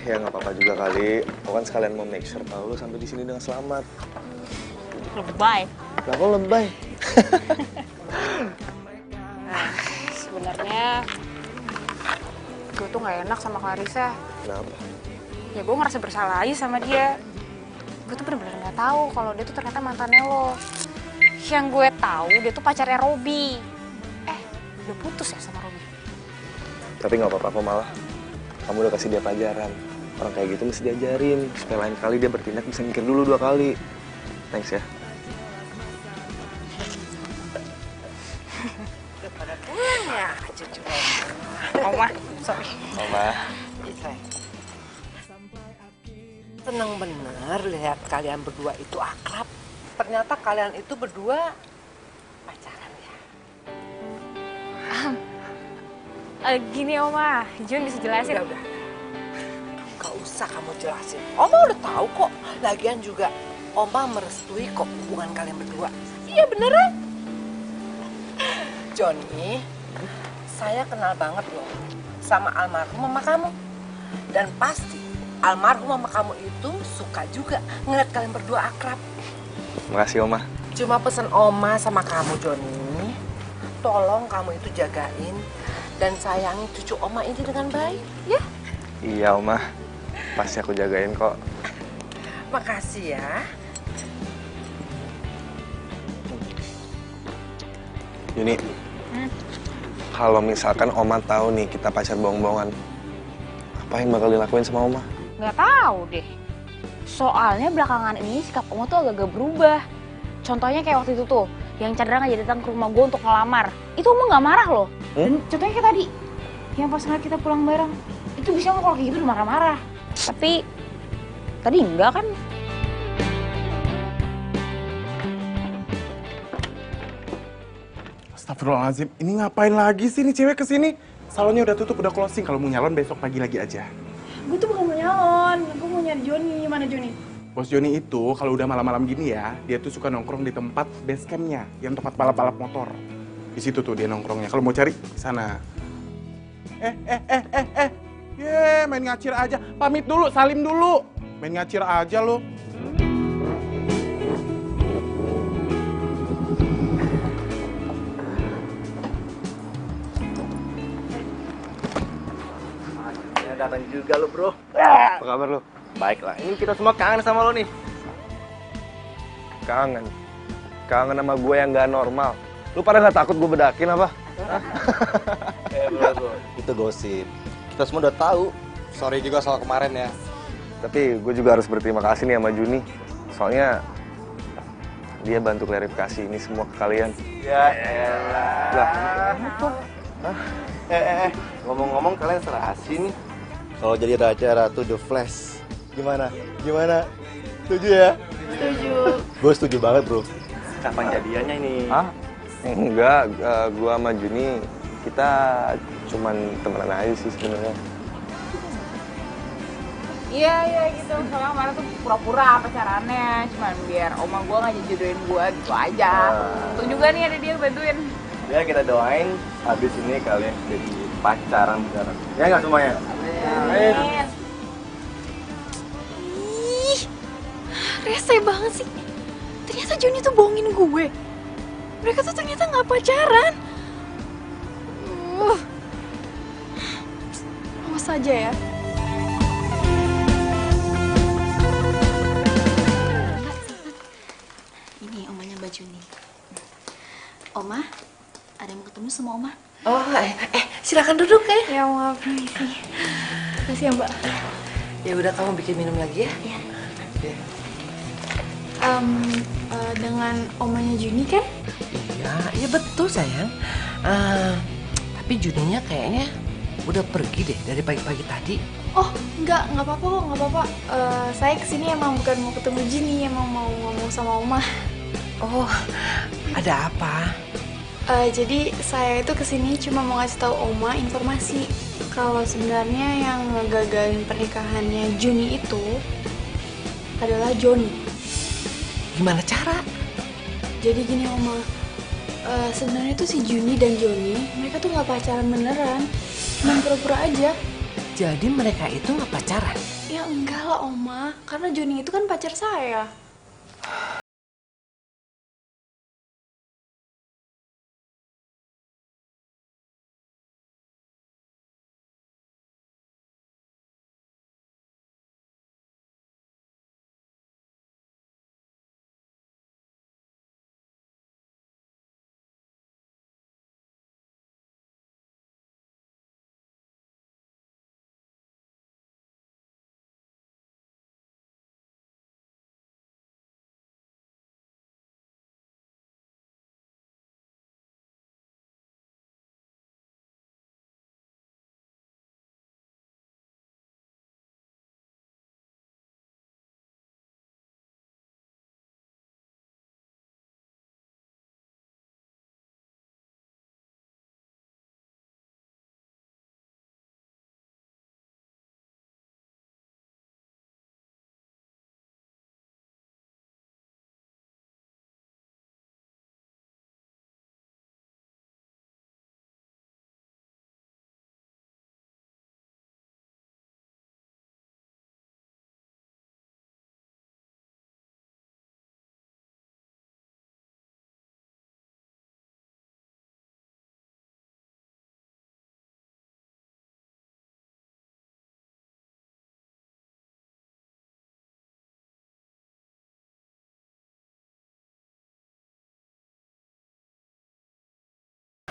Ya nggak apa-apa juga kali. Aku kan sekalian mau make sure kalau lo sampai di sini dengan selamat. Lebay. Lah kok lebay? Sebenarnya gue tuh gak enak sama Clarissa. Kenapa? Ya gue ngerasa bersalah aja sama dia. Gue tuh bener-bener gak tahu kalau dia tuh ternyata mantannya lo. Yang gue tahu dia tuh pacarnya Robby. Udah putus ya sama Robby? Tapi nggak apa-apa kok malah. Kamu udah kasih dia pelajaran. Orang kayak gitu mesti diajarin. Supaya lain kali dia bertindak bisa mikir dulu 2 kali. Thanks ya. Udah pada pulang ya, cucu Oma, sorry. Oma. Seneng bener lihat kalian berdua itu akrab. Ternyata kalian itu berdua pacaran ya. Gini Oma, Jun bisa jelasin. Udah. Gak usah kamu jelasin. Oma udah tahu kok. Lagian juga Oma merestui kok hubungan kalian berdua. Iya beneran. Johnny, saya kenal banget loh sama almarhum mama kamu. Dan pasti almarhum mama kamu itu suka juga ngeliat kalian berdua akrab. Makasih Oma. Cuma pesan Oma sama kamu Johnny, tolong kamu itu jagain dan sayangi cucu Oma ini dengan baik, ya? Iya Oma, pasti aku jagain kok. Makasih ya. Juni, kalau misalkan Oma tahu nih kita pacar bohong-bohongan, apa yang bakal dilakuin sama Oma? Nggak tahu deh. Soalnya belakangan ini sikap Oma tuh agak-agak berubah. Contohnya kayak waktu itu tuh, yang Chandra ngajak datang ke rumah gue untuk ngelamar. Itu Oma nggak marah loh. Dan contohnya kayak tadi, yang pas ngeliat kita pulang bareng, itu bisa kalau kayak gitu udah marah-marah. Tapi tadi enggak kan? Astagfirullahaladzim, ini ngapain lagi sih nih cewek kesini? Salonnya udah tutup, udah closing. Kalau mau nyalon besok pagi lagi aja. Gue tuh bukan mau nyalon, gue mau nyari Joni. Mana Joni? Bos Joni itu kalau udah malam-malam gini ya, dia tuh suka nongkrong di tempat base campnya, yang tempat balap-balap motor. Di situ tuh dia nongkrongnya. Kalau mau cari, sana. Main ngacir aja. Pamit dulu, salim dulu. Main ngacir aja lo. Datang juga lo bro. Apa kabar lo? Baik lah, ini kita semua kangen sama lo nih. Kangen? Kangen sama gue yang gak normal. Lu pada gak takut gue bedakin apa? Bro, itu gosip. Kita semua udah tahu. Sorry juga soal kemarin ya. Tapi gue juga harus berterima kasih nih sama Juni. Soalnya dia bantu klarifikasi ini semua ke kalian. Ya elah. Lah, ngomong-ngomong kalian serasi nih. Kalau jadi raja ratu The Flash, gimana? Setuju ya? Setuju. Gue setuju banget bro. Kapan jadiannya ini? Hah? Enggak, gue sama Juni kita cuman temenan aja sih sebenarnya. Iya gitu. Soalnya kemarin tuh pura-pura pacarannya, cuman biar oma gue nggak jodohin gue gitu aja. Untung juga nih ada dia bantuin. Ya kita doain habis ini kalian jadi pacaran beneran. Ya nggak semuanya? Ih, rese banget sih. Ternyata Joni tuh bohongin gue. Mereka tuh ternyata nggak pacaran. Awas aja ya. Ini omanya Mbak Juni. Oma, ada yang mau ketemu sama Oma? Oh, silakan duduk ya. Ya maaf, permisi. Makasih ya Mbak. Ya udah, kamu bikin minum lagi ya. Iya. Ya. Dengan omanya Juni kan? Iya, iya betul sayang. Tapi Juninya kayaknya udah pergi deh dari pagi-pagi tadi. Oh, nggak apa-apa kok, nggak apa-apa. Saya kesini emang bukan mau ketemu Juni, emang mau ngomong sama Oma. Oh, ada apa? Jadi saya itu kesini cuma mau ngasih tahu Oma informasi kalau sebenarnya yang ngegagalin pernikahannya Juni itu adalah Joni. Gimana cara? Jadi gini Oma, sebenarnya tuh si Juni dan Joni mereka tuh nggak pacaran beneran, cuma pura-pura aja. Jadi mereka itu nggak pacaran? Ya enggak lah Oma, karena Joni itu kan pacar saya.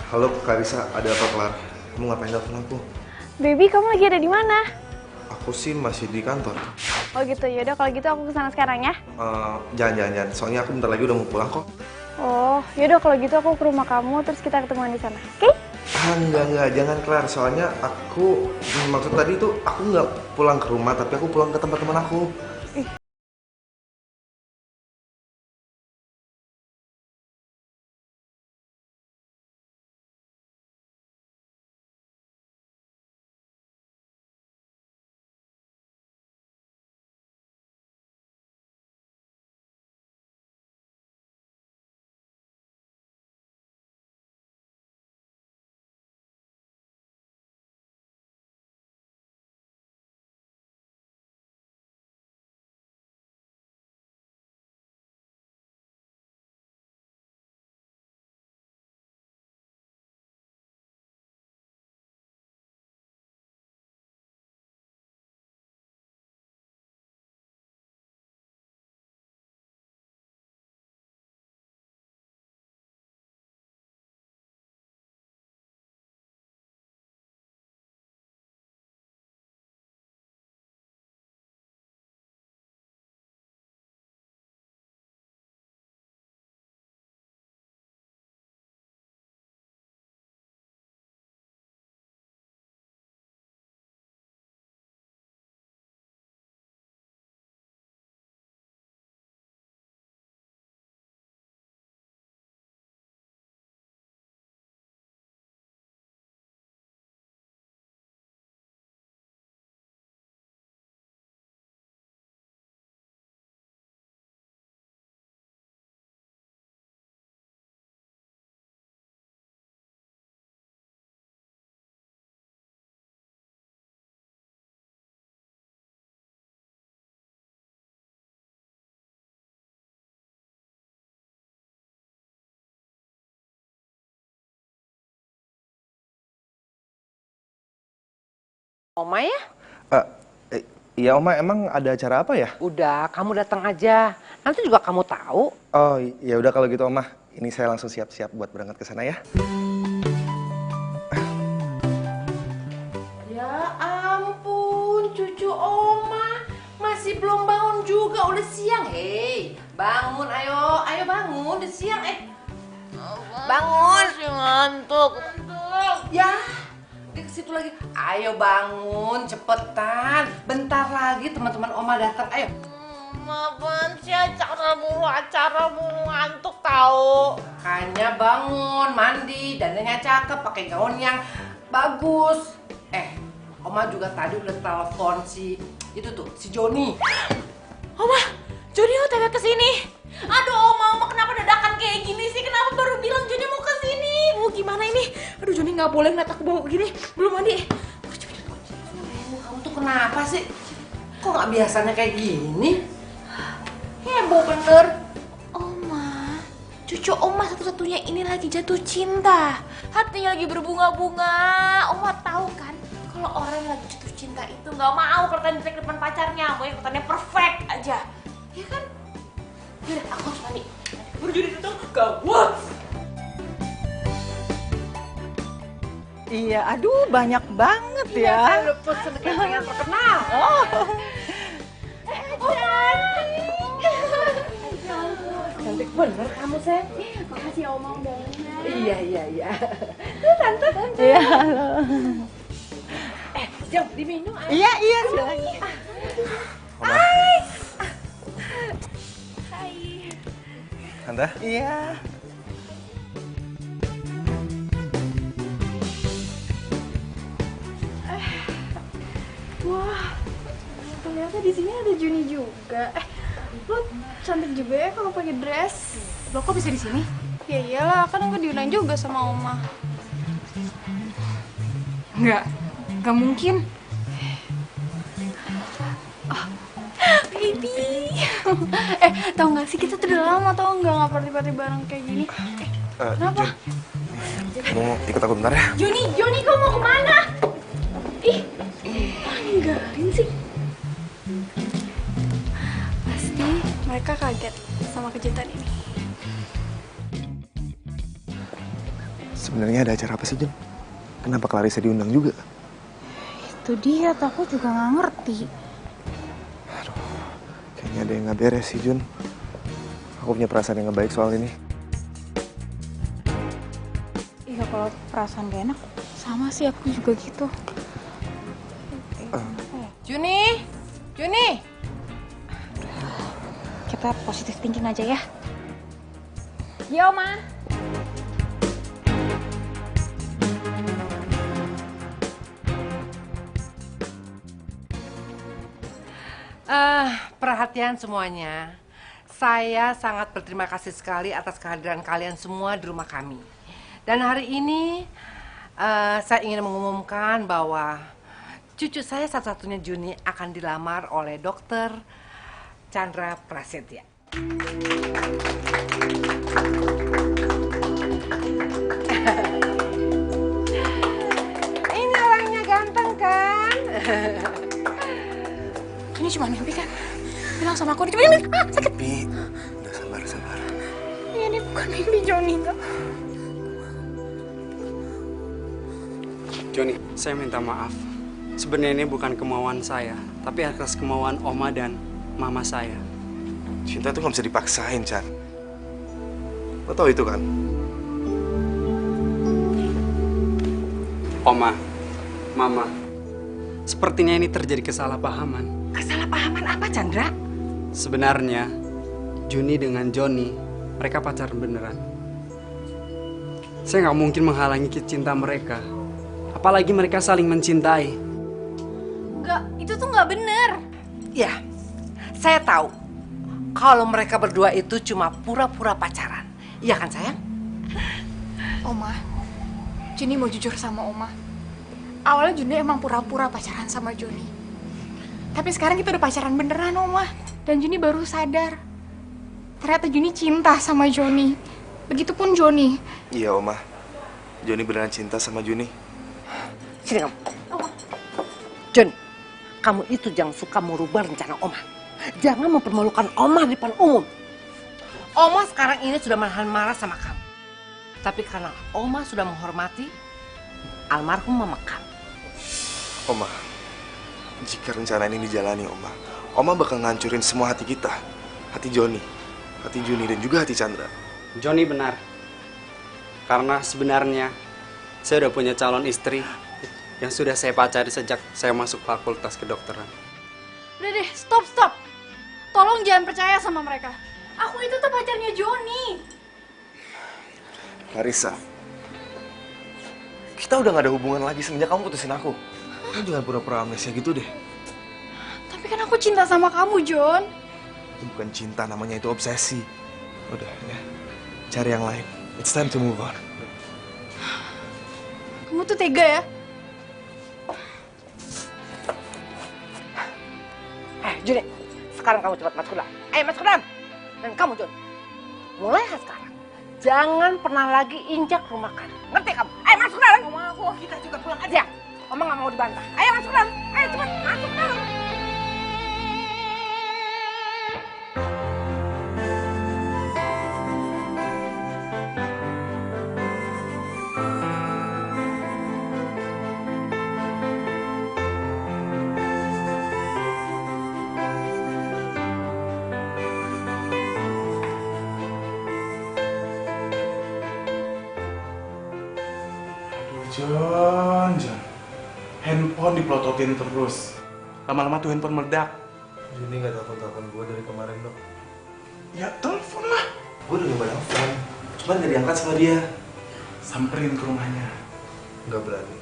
Halo Karisa, ada apa Kelar? Kamu ngapain telepon aku? Baby, kamu lagi ada di mana? Aku sih masih di kantor. Oh gitu, yaudah kalau gitu aku kesana sekarang ya. Jangan. Soalnya aku bentar lagi udah mau pulang kok. Oh, yaudah kalau gitu aku ke rumah kamu terus kita ketemuan di sana, oke? Enggak, jangan Kelar. Soalnya maksud tadi tuh aku nggak pulang ke rumah, tapi aku pulang ke tempat teman aku. Oma ya? Iya Oma, emang ada acara apa ya? Udah, kamu datang aja. Nanti juga kamu tahu. Oh, ya udah kalau gitu Oma. Ini saya langsung siap-siap buat berangkat ke sana ya. Ya ampun, cucu Oma masih belum bangun juga, udah siang. Hei, bangun, ayo bangun, udah siang. Bangun. Masih ngantuk. Ya, dia ke situ lagi. Ayo bangun, cepetan. Bentar lagi teman-teman Oma datang. Ayo. Apaan sih acara mulu ngantuk tahu. Hanya bangun, mandi, dandannya cakep, pakai gaun yang bagus. Oma juga tadi udah telepon si Joni. Oma, Joni OTW kesini. Aduh, Oma kenapa dadakan kayak gini sih? Kenapa baru bilang Joni mau kesini? Gimana ini? Aduh, Joni nggak boleh ngeliat aku bawa begini. Belum mandi. Kamu tuh kenapa sih? Kok nggak biasanya kayak gini? Heboh bener. Oma, cucu Oma satu-satunya ini lagi jatuh cinta. Hatinya lagi berbunga-bunga. Oma tahu kan, kalau orang yang lagi jatuh cinta itu nggak mau kelihatan jelek depan pacarnya, mau kelihatannya perfect aja, ya kan? Yaudah, aku harus mandi. Berjudi itu gawat. Iya, aduh banyak banget ya. Iya kan, udah pesen catering yang terkenal. Oh. Cantik bener kamu, Sen. Makasih ya Oma undangannya. Iya. Tuh, Tante. Iya, halo. Jom, diminum. Iya, silakan. Hai. Tante? Iya. Wah, ternyata di sini ada Juni juga. Lo cantik juga ya kalau pakai dress. Lo kok bisa di sini? Ya iyalah, kan aku diundang juga sama Oma. Nggak mungkin. Baby. Tau gak sih kita tuh udah lama tau nggak party-party bareng kayak gini. Kenapa? Kamu ikut aku bentar ya? Joni, kau mau kemana? Ninggalin sih. Pasti mereka kaget sama kejutan ini. Sebenarnya ada acara apa sih, Jun? Kenapa Clarissa diundang juga? Itu dia, aku juga nggak ngerti. Kayaknya ada yang nggak beres sih, Jun. Aku punya perasaan yang nggak baik soal ini. Iya, kalau perasaan gak enak, sama sih aku juga gitu. Juni. Kita positif thinking aja ya. Ya, Oma. Perhatian semuanya. Saya sangat berterima kasih sekali atas kehadiran kalian semua di rumah kami. Dan hari ini saya ingin mengumumkan bahwa cucu saya satu-satunya Juni akan dilamar oleh Dr. Chandra Prasetya. Ini orangnya ganteng kan? Ini cuma mimpi kan? Bilang sama aku, cuma mimpi. Sakit. Bi, udah sabar. Ini bukan mimpi Joni, enggak. Joni, saya minta maaf. Sebenarnya ini bukan kemauan saya, tapi atas kemauan Oma dan Mama saya. Cinta tuh nggak bisa dipaksain, Chan. Lo tau itu kan? Oma, Mama, sepertinya ini terjadi kesalahpahaman. Kesalahpahaman apa, Chandra? Sebenarnya, Juni dengan Joni, mereka pacaran beneran. Saya nggak mungkin menghalangi cinta mereka. Apalagi mereka saling mencintai. Enggak, itu tuh nggak bener. Ya, saya tahu kalau mereka berdua itu cuma pura-pura pacaran. Iya kan, sayang? Oma, Juni mau jujur sama Oma. Awalnya Juni emang pura-pura pacaran sama Joni. Tapi sekarang kita udah pacaran beneran, Oma. Dan Juni baru sadar. Ternyata Juni cinta sama Joni. Begitupun Joni. Iya, Oma. Joni beneran cinta sama Juni. Sini kamu. John, kamu itu jangan suka merubah rencana Oma. Jangan mempermalukan Oma di depan umum. Oma sekarang ini sudah marah sama kamu. Tapi karena Oma sudah menghormati almarhum mama kamu. Oma, jika rencana ini dijalani, Oma bakal ngancurin semua hati kita. Hati Joni, hati Juni, dan juga hati Chandra. Joni benar. Karena sebenarnya saya udah punya calon istri yang sudah saya pacari sejak saya masuk fakultas kedokteran. Udah deh, stop. Tolong jangan percaya sama mereka. Aku itu tuh pacarnya Joni. Larissa, kita udah gak ada hubungan lagi semenjak kamu putusin aku. Kamu jangan pura-pura amnesia gitu deh. Tapi kan aku cinta sama kamu, John. Itu bukan cinta, namanya itu obsesi. Udah ya, cari yang lain. It's time to move on. Kamu tuh tega ya? Juni, sekarang kamu cepat masuk dalam. Ayo masuk dalam. Dan kamu, John, mulai sekarang jangan pernah lagi injak rumah kami. Ngerti kamu? Ayo masuk dalam. Oma aku. Kita juga pulang aja. Oma nggak mau dibantah. Ayo masuk dalam. Ayo cepat masuk dalam. John. Handphone dipelototin terus. Lama-lama tuh handphone meledak. Juni nggak telepon gue dari kemarin, Dok. Ya telepon lah. Gue udah nyoba telepon, cuman nggak diangkat sama dia. Samperin ke rumahnya. Nggak berani.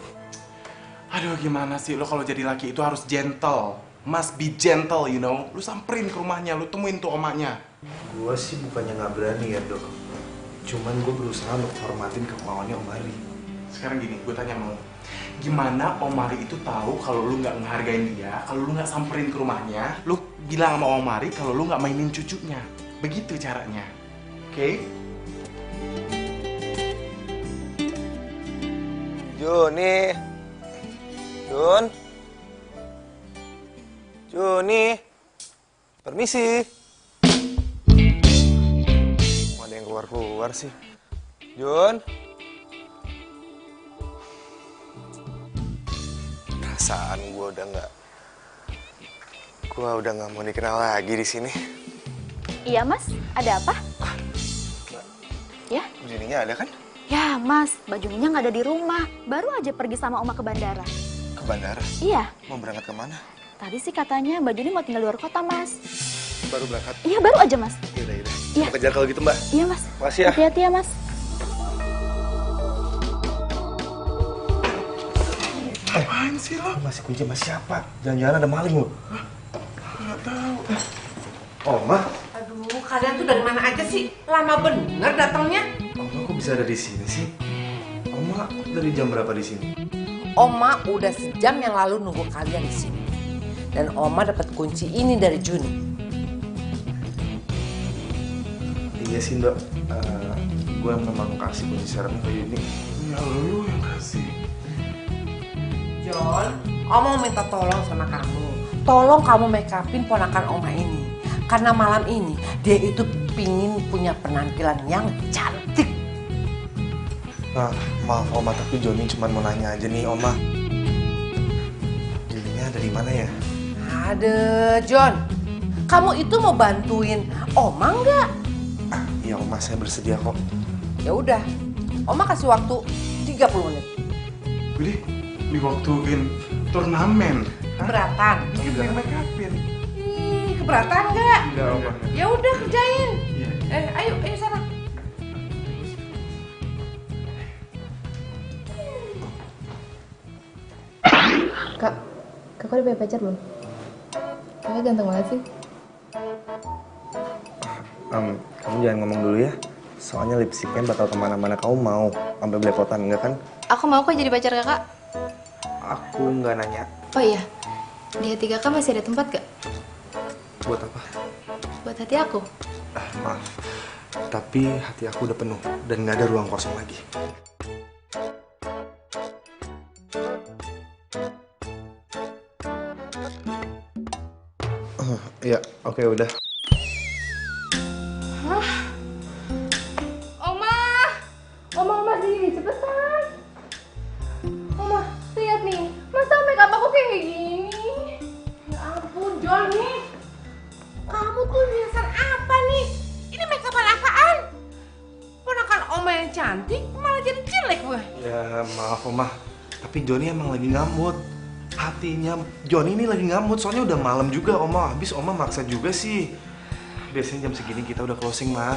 Aduh, gimana sih lo kalau jadi laki itu harus gentle. Must be gentle, you know. Lu samperin ke rumahnya, lu temuin tuh omanya. Gue sih bukannya nggak berani ya, Dok. Cuman gue berusaha untuk hormatin kemauannya Om Ari. Sekarang gini, gue tanya mau, gimana Om Ari itu tahu kalau lu nggak ngehargain dia, kalau lu nggak samperin ke rumahnya, lu bilang sama Om Ari kalau lu nggak mainin cucunya. Begitu caranya, oke? Juni, permisi. Ada yang keluar sih. Jun. Perasaan gue udah nggak mau dikenal lagi di sini. Iya mas, ada apa? Ya? Juninya ada kan? Ya mas, Mbak Juninya nggak ada di rumah. Baru aja pergi sama Oma ke bandara. Ke bandara? Iya. Mau berangkat kemana? Tadi sih katanya Mbak Juni mau tinggal di luar kota mas. Baru berangkat? Iya baru aja mas. Yaudah. Iya. Mau kejar kalau gitu Mbak? Iya mas. Makasih ya. Hati-hati ya mas. Apaan sih lo? Masih kunci sama siapa? Jangan-jangan ada maling lo? Nggak tahu. Oma? Aduh, kalian tuh dari mana aja sih? Lama bener datangnya. Oma kok bisa ada di sini sih? Oma dari jam berapa di sini? Oma udah sejam yang lalu nunggu kalian di sini. Dan Oma dapat kunci ini dari Juni. Iya sih, Dok. Gue memang kasih kunci serem ke Yuni. Ya lu yang kasih. John, Oma mau minta tolong sama kamu. Tolong kamu make upin ponakan Oma ini. Karena malam ini dia itu pingin punya penampilan yang cantik. Nah, maaf Oma, tapi Joni cuma mau nanya aja nih, Oma. Juninya ada di mana ya? Ada, John. Kamu itu mau bantuin Oma nggak? Iya, Oma, saya bersedia kok. Ya udah, Oma kasih waktu 30 menit. Boleh diwaktuin turnamen. Keberatan? Lagi bilang make upin. Keberatan nggak? Enggak, Oma. Ya udah kerjain. Iya. Ayo sana. Kak, kakak udah punya pacar belum? Kakak ganteng banget sih. Kamu jangan ngomong dulu ya. Soalnya lipstiknya bakal kemana-mana. Kamu mau sampai belepotan, enggak kan? Aku mau kok jadi pacar kakak. Aku nggak nanya. Oh iya, di hati kakak masih ada tempat gak? Buat apa? Buat hati aku. Maaf, tapi hati aku udah penuh dan nggak ada ruang kosong lagi. Iya, oke udah. Oma sini, cepetan. Oma, lihat nih, masa make up aku kayak gini? Ya ampun, Johnny. Kamu tuh nyasar apa nih? Ini make upan apaan? Ponakan Oma yang cantik malah jadi jelek gue. Ya maaf Oma, tapi Joni emang lagi ngamut. Hatinya Joni ini lagi ngamut, soalnya udah malam juga Oma. Habis Oma maksa juga sih. Biasanya jam segini kita udah closing, Ma.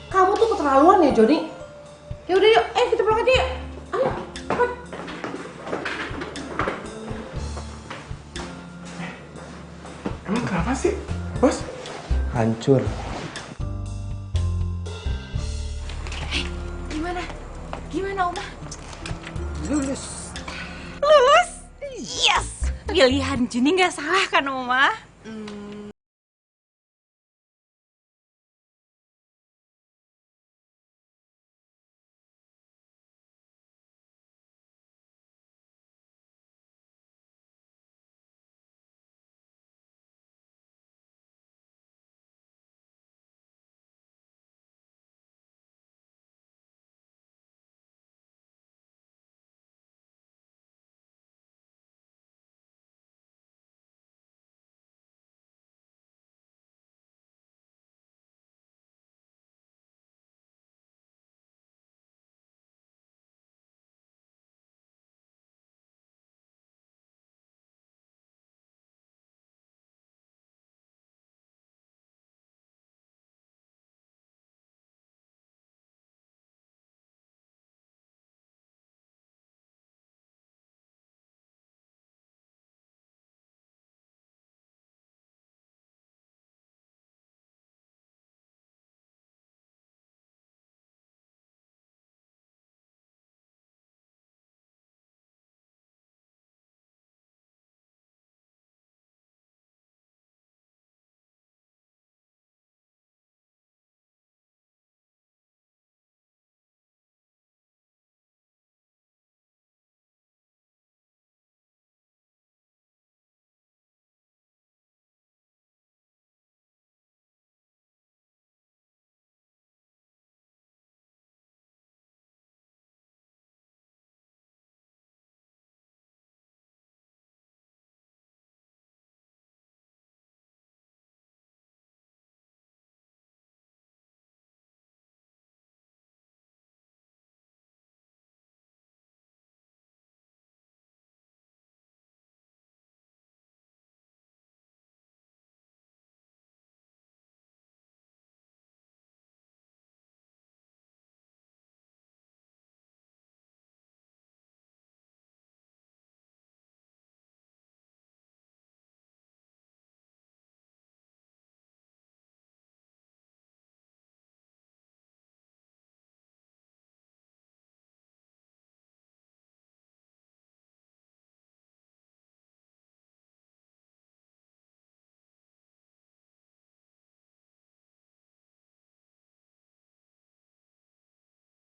Kamu tuh keterlaluan ya, Johnny. Ya udah yuk, kita pulang aja yuk. Ayo, cepat. Emang kenapa sih, Bos? Hancur. Gimana Oma? Lulus. Lulus? Yes! Pilihan Juni nggak salah kan Oma?